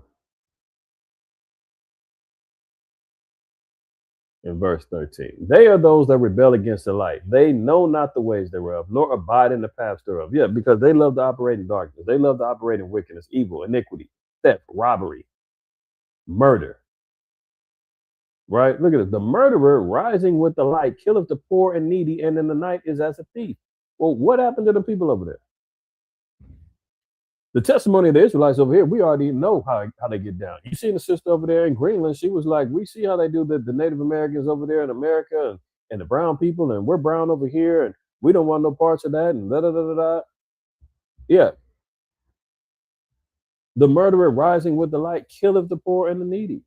in verse 13. They are those that rebel against the light. They know not the ways thereof, nor abide in the paths thereof. Yeah, because they love to operate in darkness. They love to operate in wickedness, evil, iniquity, theft, robbery, murder. Right? Look at it. The murderer rising with the light killeth the poor and needy, and in the night is as a thief. Well, what happened to the people over there? The testimony of the Israelites over here, we already know how they get down. You seen the sister over there in Greenland. She was like, we see how they do the Native Americans over there in America and the brown people, and we're brown over here, and we don't want no parts of that, and da da da da da. Yeah. The murderer rising with the light killeth the poor and the needy.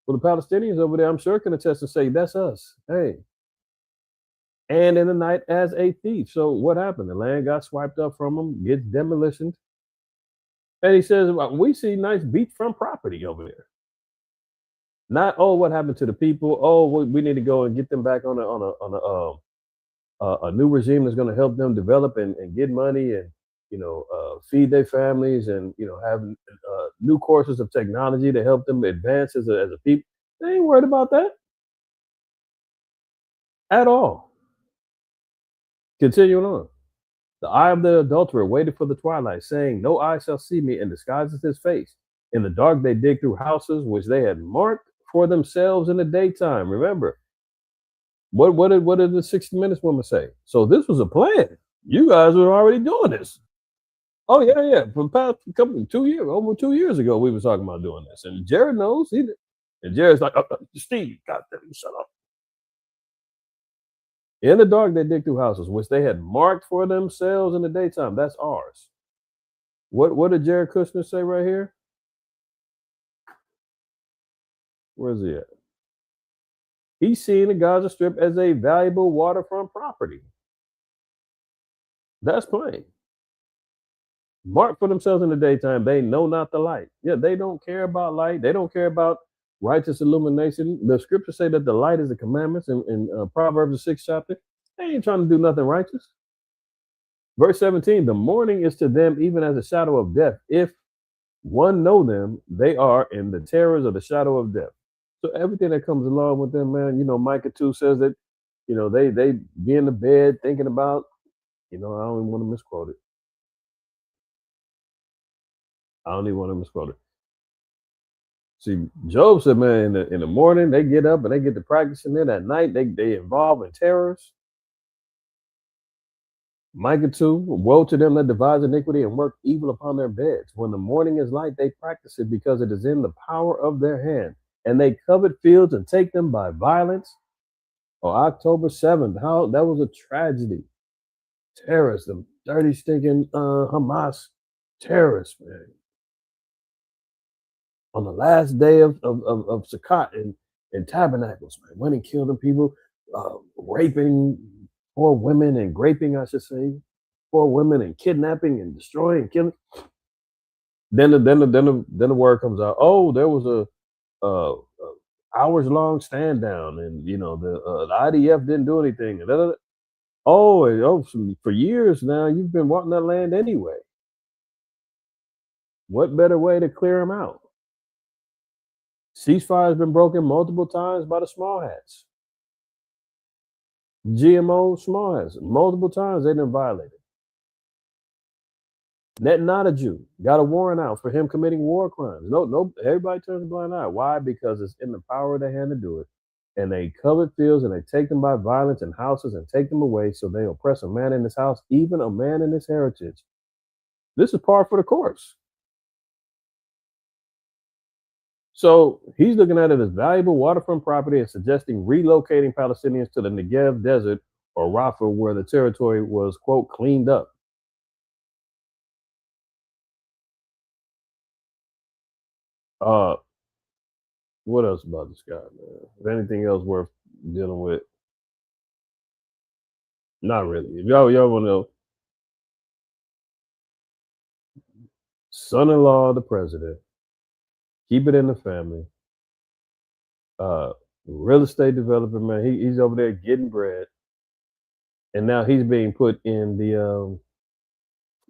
Well, the Palestinians over there, I'm sure, can attest and say, that's us. Hey. And in the night as a thief. So what happened? The land got swiped up from them, gets demolitioned. And he says, well, we see nice beachfront property over there. Not, oh, what happened to the people? Oh, we need to go and get them back on a new regime that's going to help them develop and get money and, feed their families and, have new courses of technology to help them advance as a people. They ain't worried about that at all. Continuing on. The eye of the adulterer waited for the twilight, saying, no eye shall see me, and disguises his face. In the dark they dig through houses which they had marked for themselves in the daytime. Remember, what did the 60 Minutes woman say? So this was a plan. You guys were already doing this. Oh, yeah. For the past over 2 years ago, we were talking about doing this. And Jared knows. And Jared's like, Steve, goddamn, shut up. In the dark, they dig through houses, which they had marked for themselves in the daytime. That's ours. What did Jared Kushner say right here? Where's he at? He's seeing the Gaza Strip as a valuable waterfront property. That's plain. Marked for themselves in the daytime, they know not the light. Yeah, they don't care about light. They don't care about righteous illumination. The scriptures say that the light is the commandments in Proverbs, the 6th chapter. They ain't trying to do nothing righteous. Verse 17, the morning is to them even as a shadow of death. If one know them, they are in the terrors of the shadow of death. So everything that comes along with them, man, Micah 2 says that, they be in the bed thinking about, I don't even want to misquote it. See, Job said, man, in the morning, they get up and they get to practicing it. At night, they involve in terrors. Micah 2, woe to them that devise iniquity and work evil upon their beds. When the morning is light, they practice it because it is in the power of their hand. And they covet fields and take them by violence. October 7th, that was a tragedy. Terrorists, the dirty, stinking Hamas terrorists, man. on the last day of Sukkot and Tabernacles, man, went and killed the people, raping poor women and raping, I should say, poor women and kidnapping and destroying and killing. Then the word comes out. Oh, there was a hours long stand down, and the IDF didn't do anything. For years now, you've been wanting that land anyway. What better way to clear them out? Ceasefire has been broken multiple times by the small hats. GMO small hats, multiple times they've been violated. Netanyahu got a warrant out for him committing war crimes. No, everybody turns a blind eye. Why? Because it's in the power of their hand to do it. And they covet fields and they take them by violence and houses and take them away, so they oppress a man in his house, even a man in his heritage. This is par for the course. So he's looking at it as valuable waterfront property and suggesting relocating Palestinians to the Negev desert or Rafah, where the territory was, quote, cleaned up. What else about this guy, man? Is there anything else worth dealing with? Not really. If y'all want to know, son-in-law of the president, keep it in the family. Real estate developer, man. He's over there getting bread, and now he's being put in the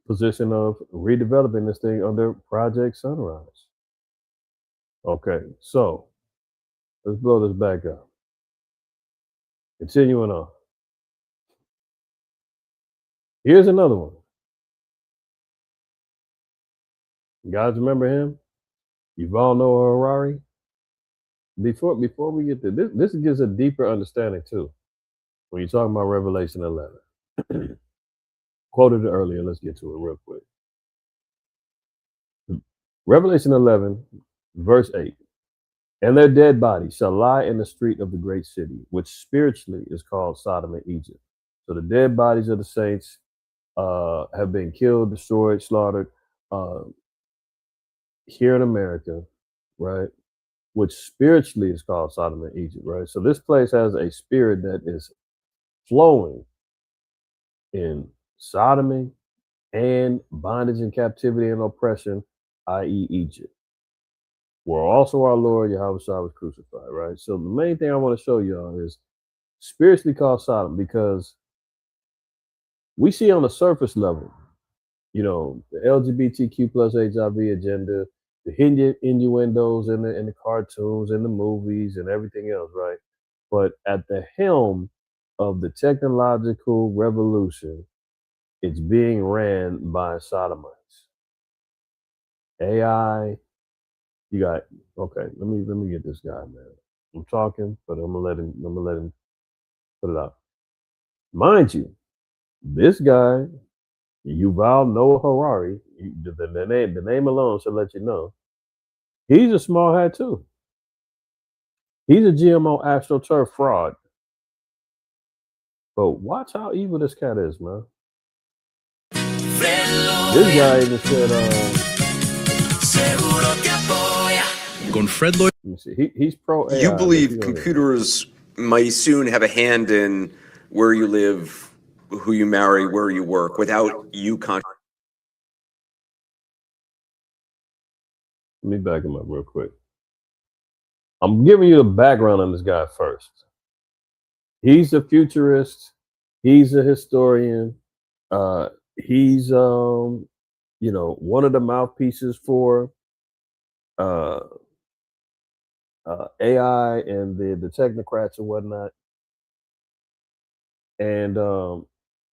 position of redeveloping this thing under Project Sunrise. Okay, so let's blow this back up. Continuing on. Here's another one. You guys remember him? Yuval Noah Harari. Before we get to this gives a deeper understanding too. When you're talking about Revelation 11. Quoted it earlier. Let's get to it real quick. Revelation 11, verse 8. And their dead bodies shall lie in the street of the great city, which spiritually is called Sodom and Egypt. So the dead bodies of the saints have been killed, destroyed, slaughtered here in America, right? Which spiritually is called Sodom and Egypt, right? So this place has a spirit that is flowing in sodomy and bondage and captivity and oppression, i.e. Egypt, where also our Lord Yahweh Shah was crucified, right? So the main thing I want to show y'all is spiritually called Sodom, because we see on the surface level, the LGBTQ plus HIV agenda, the innuendos in the cartoons and the movies and everything else, right? But at the helm of the technological revolution, it's being ran by sodomites. AI, you got, okay, let me get this guy, man. I'm talking, but I'm gonna let him put it out. Mind you, this guy, Yuval Noah Harari, the name alone should let you know, he's a small hat too. He's a GMO astroturf fraud. But watch how evil this cat is, man. This guy even said, Con Fred Lloyd. He's pro AI. You believe computers might soon have a hand in where you live, who you marry, where you work, without you Let me back him up real quick. I'm giving you the background on this guy first. He's a futurist. He's a historian. He's one of the mouthpieces for AI and the technocrats and whatnot. And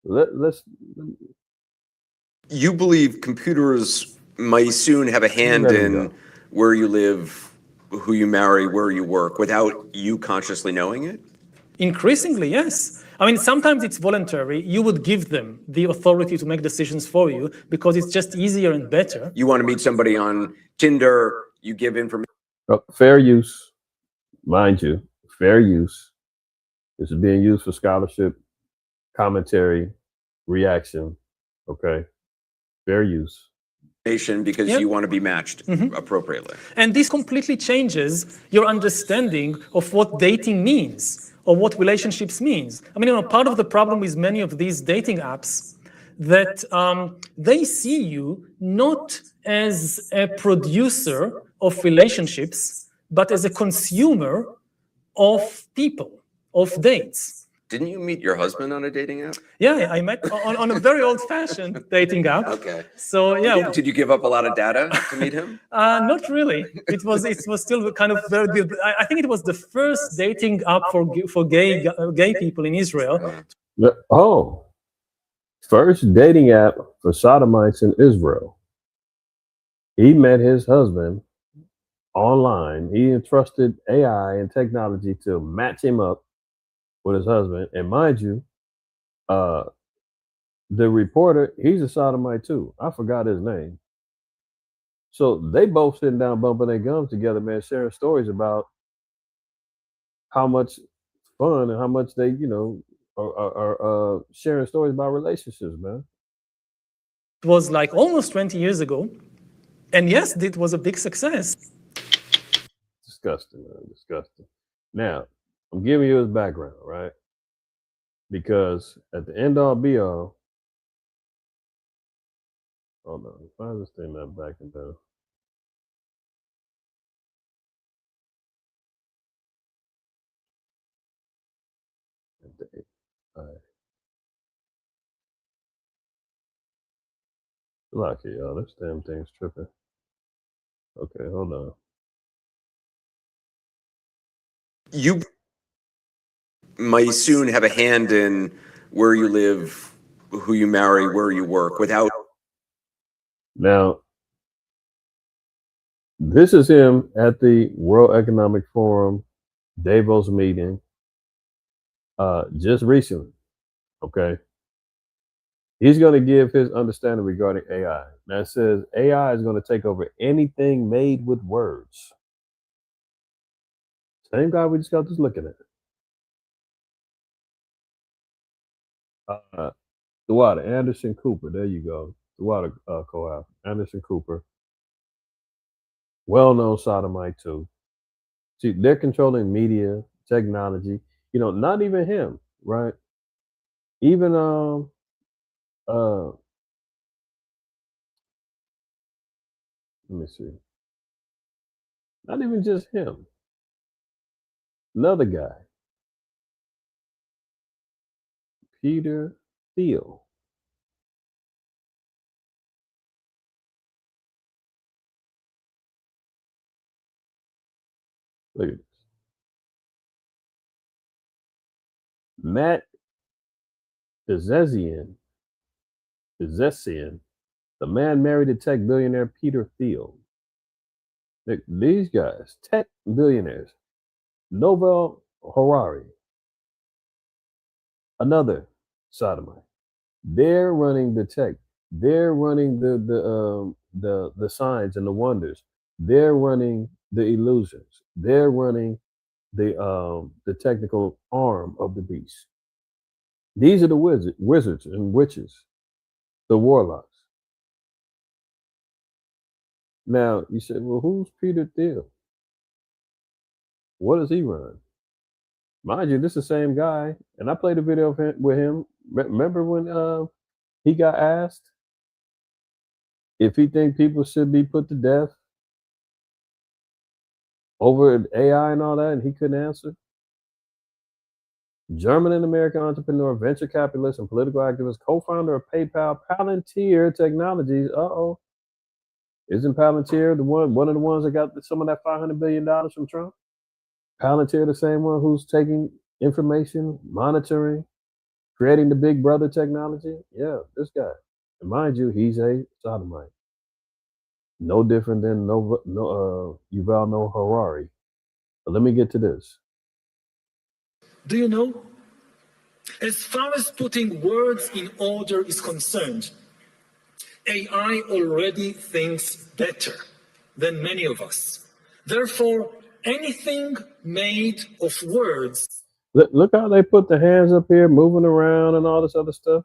let's. You believe computers might soon have a hand in where you live, who you marry, where you work, without you consciously knowing it? Increasingly, yes. I mean, sometimes it's voluntary. You would give them the authority to make decisions for you because it's just easier and better. You want to meet somebody on Tinder, you give information. Fair use, mind you, fair use. This is being used for scholarship, commentary, reaction. Okay, fair use. Because Yeah. you want to be matched appropriately. And this completely changes your understanding of what dating means or what relationships means. I mean, part of the problem with many of these dating apps that they see you not as a producer of relationships, but as a consumer of people, of dates. Didn't you meet your husband on a dating app? Yeah, I met on a very old-fashioned dating app. Okay. So yeah. Did you give up a lot of data to meet him? Not really. It was still kind of very good. I think it was the first dating app for gay people in Israel. Oh, first dating app for sodomites in Israel. He met his husband online. He entrusted AI and technology to match him up with his husband. And mind you, the reporter, he's a sodomite too. I forgot his name. So they both sitting down bumping their gums together, man, sharing stories about how much fun and how much they, are sharing stories about relationships, man. It was like almost 20 years ago. And yes, it was a big success. Disgusting, man. Disgusting. Now, I'm giving you his background, right? Because at the end all be all, hold on, why is this thing not backing down? All right. Lucky, y'all. This damn thing's tripping. Okay, hold on. You might soon have a hand in where you live, who you marry, where you work without. Now, this is him at the World Economic Forum Davos meeting just recently. Okay. He's going to give his understanding regarding AI. Now, it says AI is going to take over anything made with words. Same guy we just got this looking at. Duwada, Anderson Cooper. There you go. Duwada co-op. Anderson Cooper. Well-known sodomite too. See, they're controlling media, technology. Not even him, right? Even let me see. Not even just him. Another guy, Peter Thiel. Look at this. Matt Bezezian, the man married to tech billionaire Peter Thiel. Look, these guys, tech billionaires. Novel Harari, another sodomite. They're running the tech. They're running the signs and the wonders. They're running the illusions. They're running the technical arm of the beast. These are the wizards and witches, the warlocks. Now you said, well, who's Peter Thiel? What does he run? Mind you, this is the same guy, and I played a video of with him. Remember when he got asked if he think people should be put to death over AI and all that, and he couldn't answer? German and American entrepreneur, venture capitalist, and political activist, co-founder of PayPal, Palantir Technologies. Isn't Palantir one of the ones that got some of that $500 billion from Trump? Palantir, the same one who's taking information, monitoring, creating the Big Brother technology? Yeah, this guy. And mind you, he's a sodomite. No different than Yuval Noah Harari. But let me get to this. Do you know? As far as putting words in order is concerned, AI already thinks better than many of us. Therefore, anything made of words. Look how they put the hands up here, moving around and all this other stuff.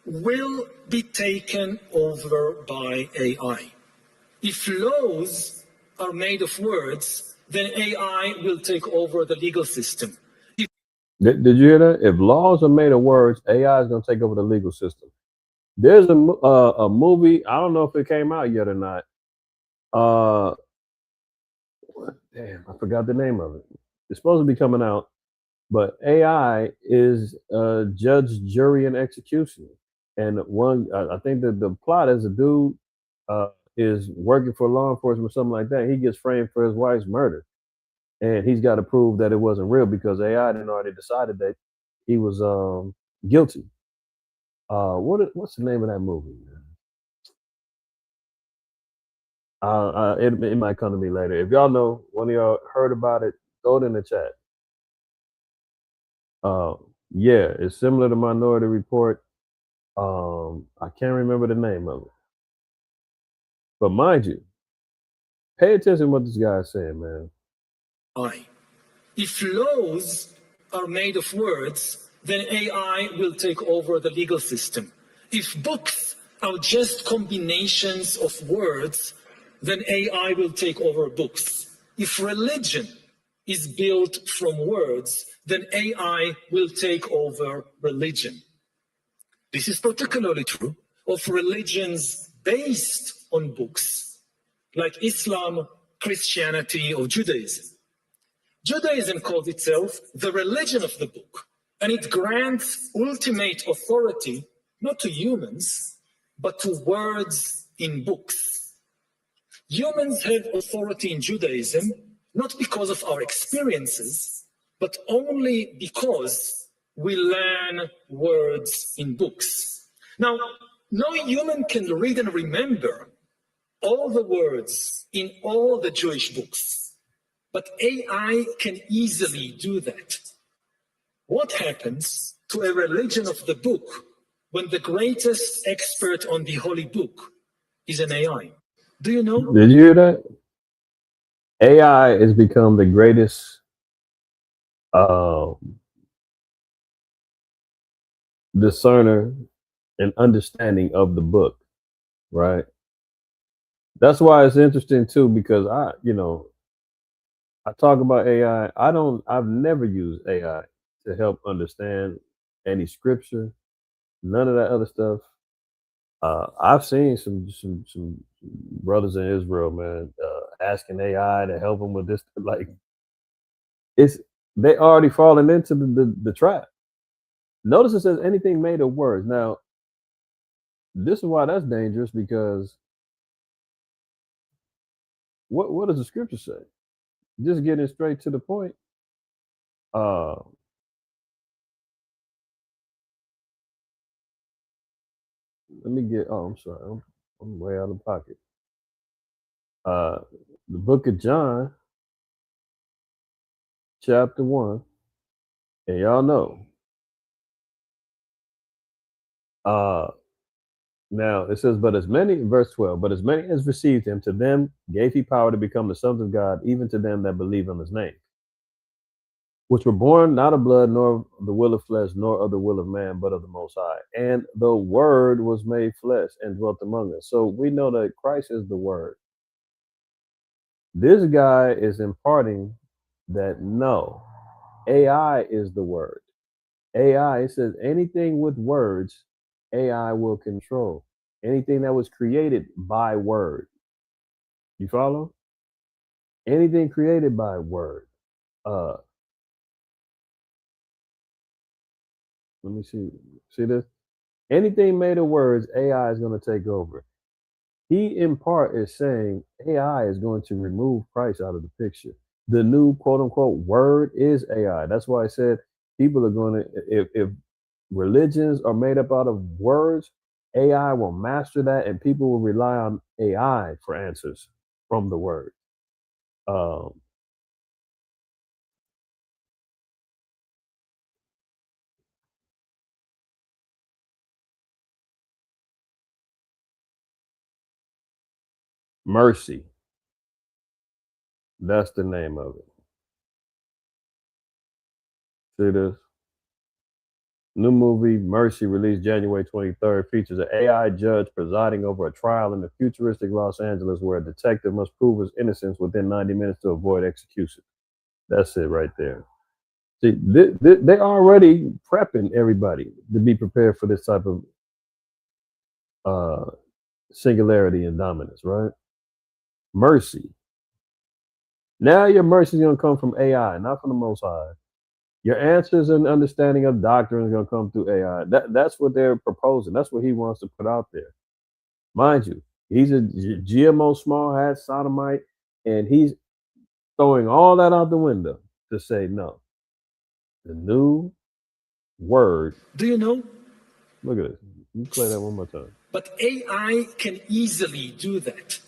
will be taken over by AI. If laws are made of words, then AI will take over the legal system. Did you hear that? If laws are made of words, AI is going to take over the legal system. There's a movie. I don't know if it came out yet or not. Damn, I forgot the name of it. It's supposed to be coming out, but AI is judge, jury, and executioner. And I think that the plot is a dude is working for law enforcement or something like that. He gets framed for his wife's murder, and he's got to prove that it wasn't real because AI had already decided that he was guilty. What's the name of that movie? It might come to me later. If y'all know, one of y'all heard about it, throw it in the chat. Yeah, it's similar to Minority Report. I can't remember the name of it. But mind you, pay attention to what this guy is saying, man. If laws are made of words, then AI will take over the legal system. If books are just combinations of words, then AI will take over books. If religion is built from words, then AI will take over religion. This is particularly true of religions based on books, like Islam, Christianity, or Judaism. Judaism calls itself the religion of the book, and it grants ultimate authority not to humans, but to words in books. Humans have authority in Judaism not because of our experiences, but only because we learn words in books. Now, no human can read and remember all the words in all the Jewish books, but AI can easily do that. What happens to a religion of the book when the greatest expert on the holy book is an AI? Do you know? Did you hear that? AI has become the greatest discerner and understanding of the book, right? That's why it's interesting too, because I talk about AI. I've never used AI to help understand any scripture, none of that other stuff. I've seen some brothers in Israel, man, asking AI to help them with this. Like, they already fallen into the trap. Notice it says anything made of words. Now, this is why that's dangerous, because what does the scripture say? Just getting straight to the point. Let me get. Oh, I'm sorry. I'm way out of pocket. The book of John, chapter 1, and y'all know. Now it says, but as many, verse 12, but as many as received him, to them gave he power to become the sons of God, even to them that believe on his name, which were born not of blood, nor of the will of flesh, nor of the will of man, but of the Most High. And the Word was made flesh and dwelt among us. So we know that Christ is the Word. This guy is imparting that no, AI is the Word. AI, it says anything with words, AI will control. Anything that was created by word. You follow? Anything created by word. Let me see. See this? Anything made of words, AI is going to take over. He, in part, is saying AI is going to remove Christ out of the picture. The new quote unquote word is AI. That's why I said people are going to, if religions are made up out of words, AI will master that, and people will rely on AI for answers from the word. Mercy. That's the name of it. See this? New movie Mercy, released January 23rd, features an AI judge presiding over a trial in the futuristic Los Angeles where a detective must prove his innocence within 90 minutes to avoid execution. That's it right there. See, they're already prepping everybody to be prepared for this type of singularity and dominance, right? Mercy. Now your mercy is going to come from AI, not from the Most High. Your answers and understanding of doctrine is going to come through AI. That's what they're proposing. That's what he wants to put out there. Mind you, he's a GMO small hat sodomite, and he's throwing all that out the window to say no. The new word. Do you know? Look at this. You play that one more time. But AI can easily do that.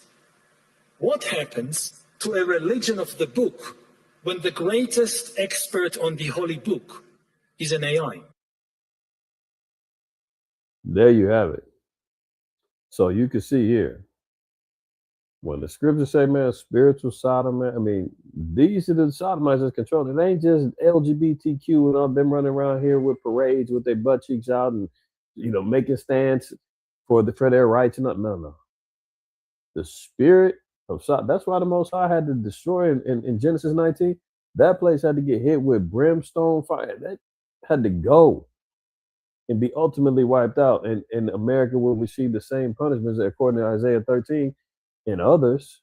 What happens to a religion of the book when the greatest expert on the holy book is an AI? There you have it. So you can see here, when the scriptures say, man, spiritual sodom, man, I mean, these are the sodomites that's controlled. It ain't just LGBTQ and all them running around here with parades with their butt cheeks out and, making stands for their rights. No. The spirit of Sodom. That's why the Most High had to destroy in Genesis 19. That place had to get hit with brimstone fire. That had to go and be ultimately wiped out. And America will receive the same punishments according to Isaiah 13 and others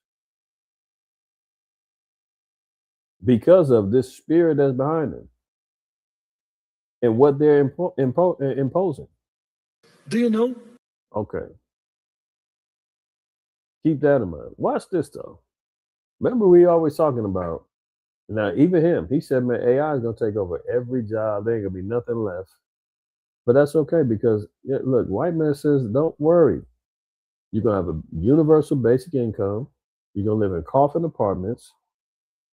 because of this spirit that's behind them and what they're imposing. Do you know? Okay. Keep that in mind. Watch this, though. Remember, we always talking about, now, even him, he said, man, AI is going to take over every job. There ain't going to be nothing left. But that's okay because, look, white man says, don't worry. You're going to have a universal basic income. You're going to live in coffin apartments,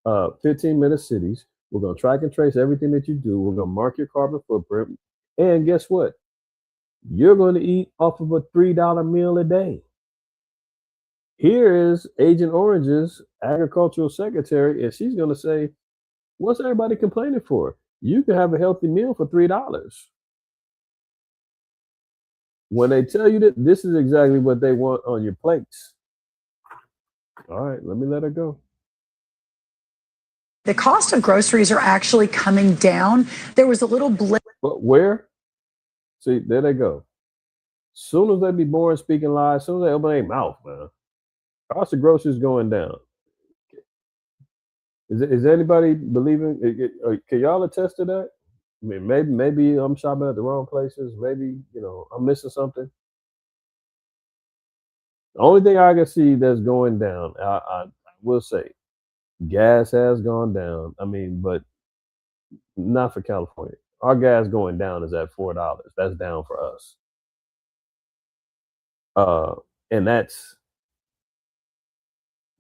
15-minute cities. We're going to track and trace everything that you do. We're going to mark your carbon footprint. And guess what? You're going to eat off of a $3 meal a day. Here is Agent Orange's agricultural secretary, and she's going to say, what's everybody complaining for? You can have a healthy meal for $3. When they tell you that, this is exactly what they want on your plates. All right, let me let her go. The cost of groceries are actually coming down. There was a little blip. But where? See, there they go. Soon as they be born speaking lies, soon as they open their mouth, man, cost of groceries going down. Is anybody believing? Can y'all attest to that? I mean, maybe I'm shopping at the wrong places. Maybe I'm missing something. The only thing I can see that's going down, I will say, gas has gone down. I mean, but not for California. Our gas going down is at $4. That's down for us. And that's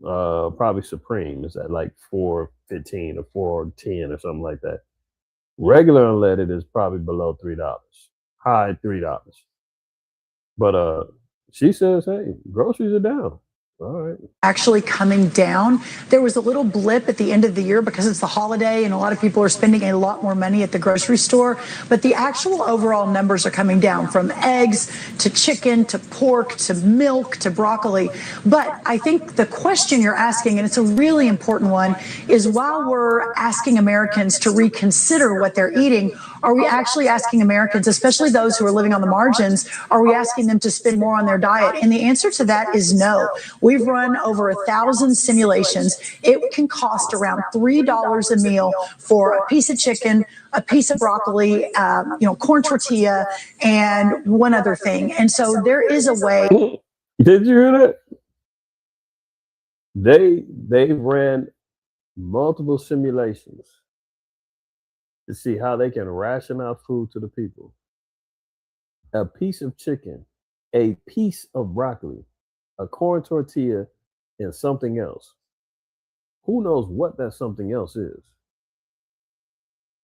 probably Supreme is at like $4.15 or $4.10 or something like that. Regular unleaded is probably below $3, high $3. But she says, hey, groceries are down. All right. Actually coming down. There was a little blip at the end of the year because it's the holiday and a lot of people are spending a lot more money at the grocery store. But the actual overall numbers are coming down, from eggs to chicken to pork to milk to broccoli. But I think the question you're asking, and it's a really important one, is while we're asking Americans to reconsider what they're eating, are we actually asking Americans, especially those who are living on the margins, are we asking them to spend more on their diet? And the answer to that is no. We've run over 1,000 simulations. It can cost around $3 a meal for a piece of chicken, a piece of broccoli, corn tortilla, and one other thing. And so there is a way. Did you hear that? They ran multiple simulations to see how they can ration out food to the people. A piece of chicken, a piece of broccoli, a corn tortilla, and something else. Who knows what that something else is?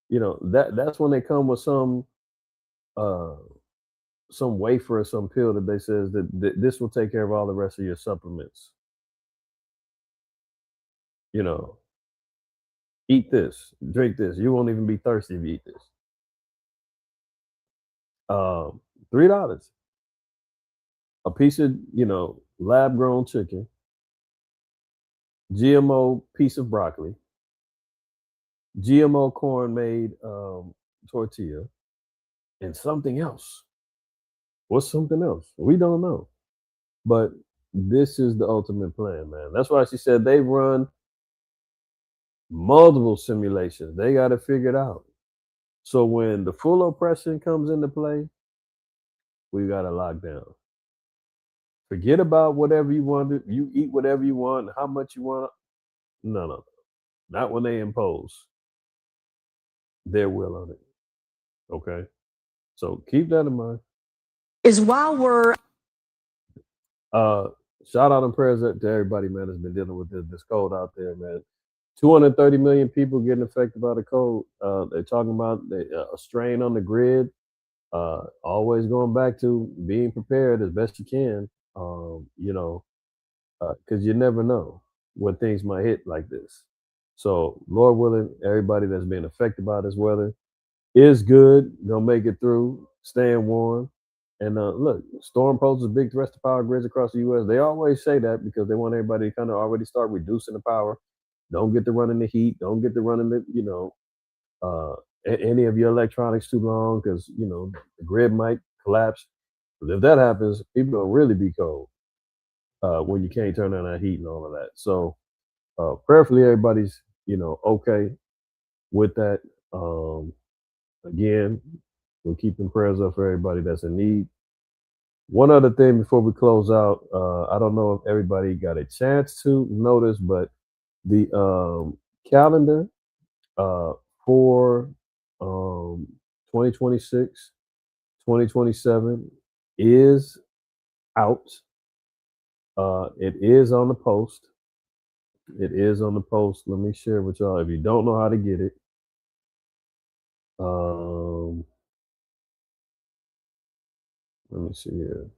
That's when they come with some wafer or some pill that they says that this will take care of all the rest of your supplements. Eat this, drink this. You won't even be thirsty if you eat this. $3. A piece of, lab grown chicken, GMO piece of broccoli, GMO corn made tortilla, and something else. What's something else? We don't know. But this is the ultimate plan, man. That's why she said they've run multiple simulations. They got it figured out. So when the full oppression comes into play, we got to lock down. Forget about whatever you want to. You eat whatever you want, how much you want. No. Not when they impose their will on it. Okay? So keep that in mind. Is while we're shout out and prayers to everybody, man, that's been dealing with this cold out there, man. 230 million people getting affected by the cold. They're talking about a strain on the grid. Always going back to being prepared as best you can, because you never know when things might hit like this. So, Lord willing, everybody that's being affected by this weather is good. Gonna make it through, staying warm. And look, storm poses a big threat to power grids across the U.S. They always say that because they want everybody to kind of already start reducing the power. Don't get to running the heat. Don't get to running the, any of your electronics too long because, the grid might collapse. But if that happens, people will really be cold when you can't turn on that heat and all of that. So prayerfully, everybody's, okay with that. Again, we're keeping prayers up for everybody that's in need. One other thing before we close out, I don't know if everybody got a chance to notice, but the calendar for 2026, 2027 is out. It is on the post. It is on the post. Let me share with y'all. If you don't know how to get it, let me see here.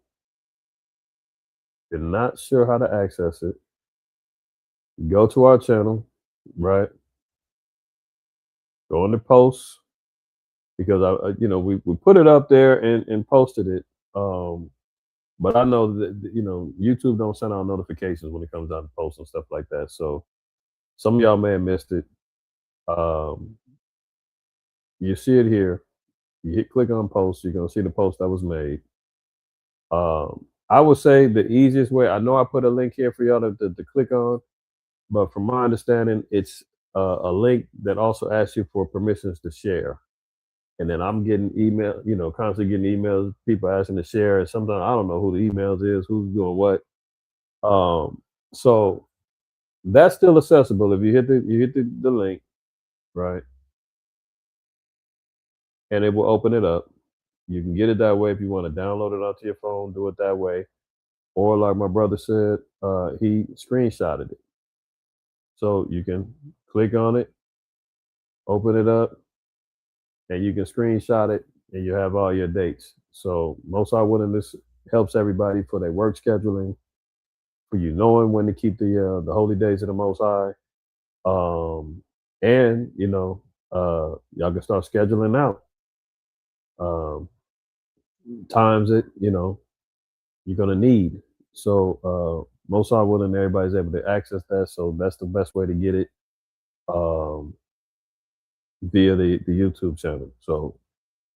If you're not sure how to access it, go to our channel, right? Go in the posts because we put it up there and posted it. But I know that YouTube don't send out notifications when it comes out to posts and stuff like that. So some of y'all may have missed it. You see it here. You click on post, you're gonna see the post that was made. I would say the easiest way. I know I put a link here for y'all to click on, but from my understanding, it's a link that also asks you for permissions to share. And then I'm getting email, constantly getting emails, people asking to share, and sometimes I don't know who the emails is, who's doing what. So that's still accessible if you hit the link, right? And it will open it up. You can get it that way if you want to download it onto your phone, do it that way. Or like my brother said, he screenshotted it. So you can click on it, open it up, and you can screenshot it and you have all your dates. So Most High willing, this helps everybody for their work scheduling, for you knowing when to keep the holy days of the Most High. And y'all can start scheduling out times that you're gonna need. So Most High willing, everybody's able to access that. So that's the best way to get it via the YouTube channel. So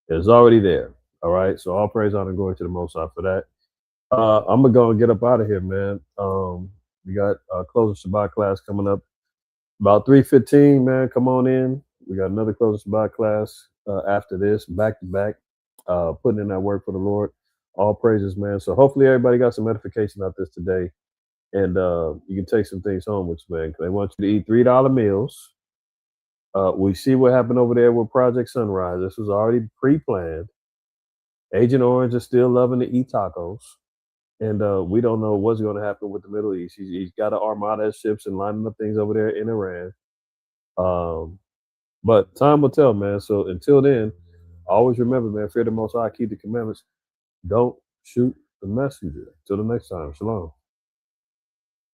it's already there. All right. So all praise, honor, and glory to the Most High for that. I'm gonna go and get up out of here, man. We got closing Shabbat class coming up about 3:15, man. Come on in. We got another closing Shabbat class after this, back to back, putting in that work for the Lord. All praises, man. So hopefully everybody got some edification out this today, and you can take some things home with you, man. Because they want you to eat $3 meals. We see what happened over there with Project Sunrise. This was already pre-planned. Agent Orange is still loving to eat tacos. And we don't know what's going to happen with the Middle East. He's got an armada of ships and lining up things over there in Iran. But time will tell, man. So until then, always remember, man, fear the Most High, keep the commandments. Don't shoot the messenger. Till the next time. Shalom.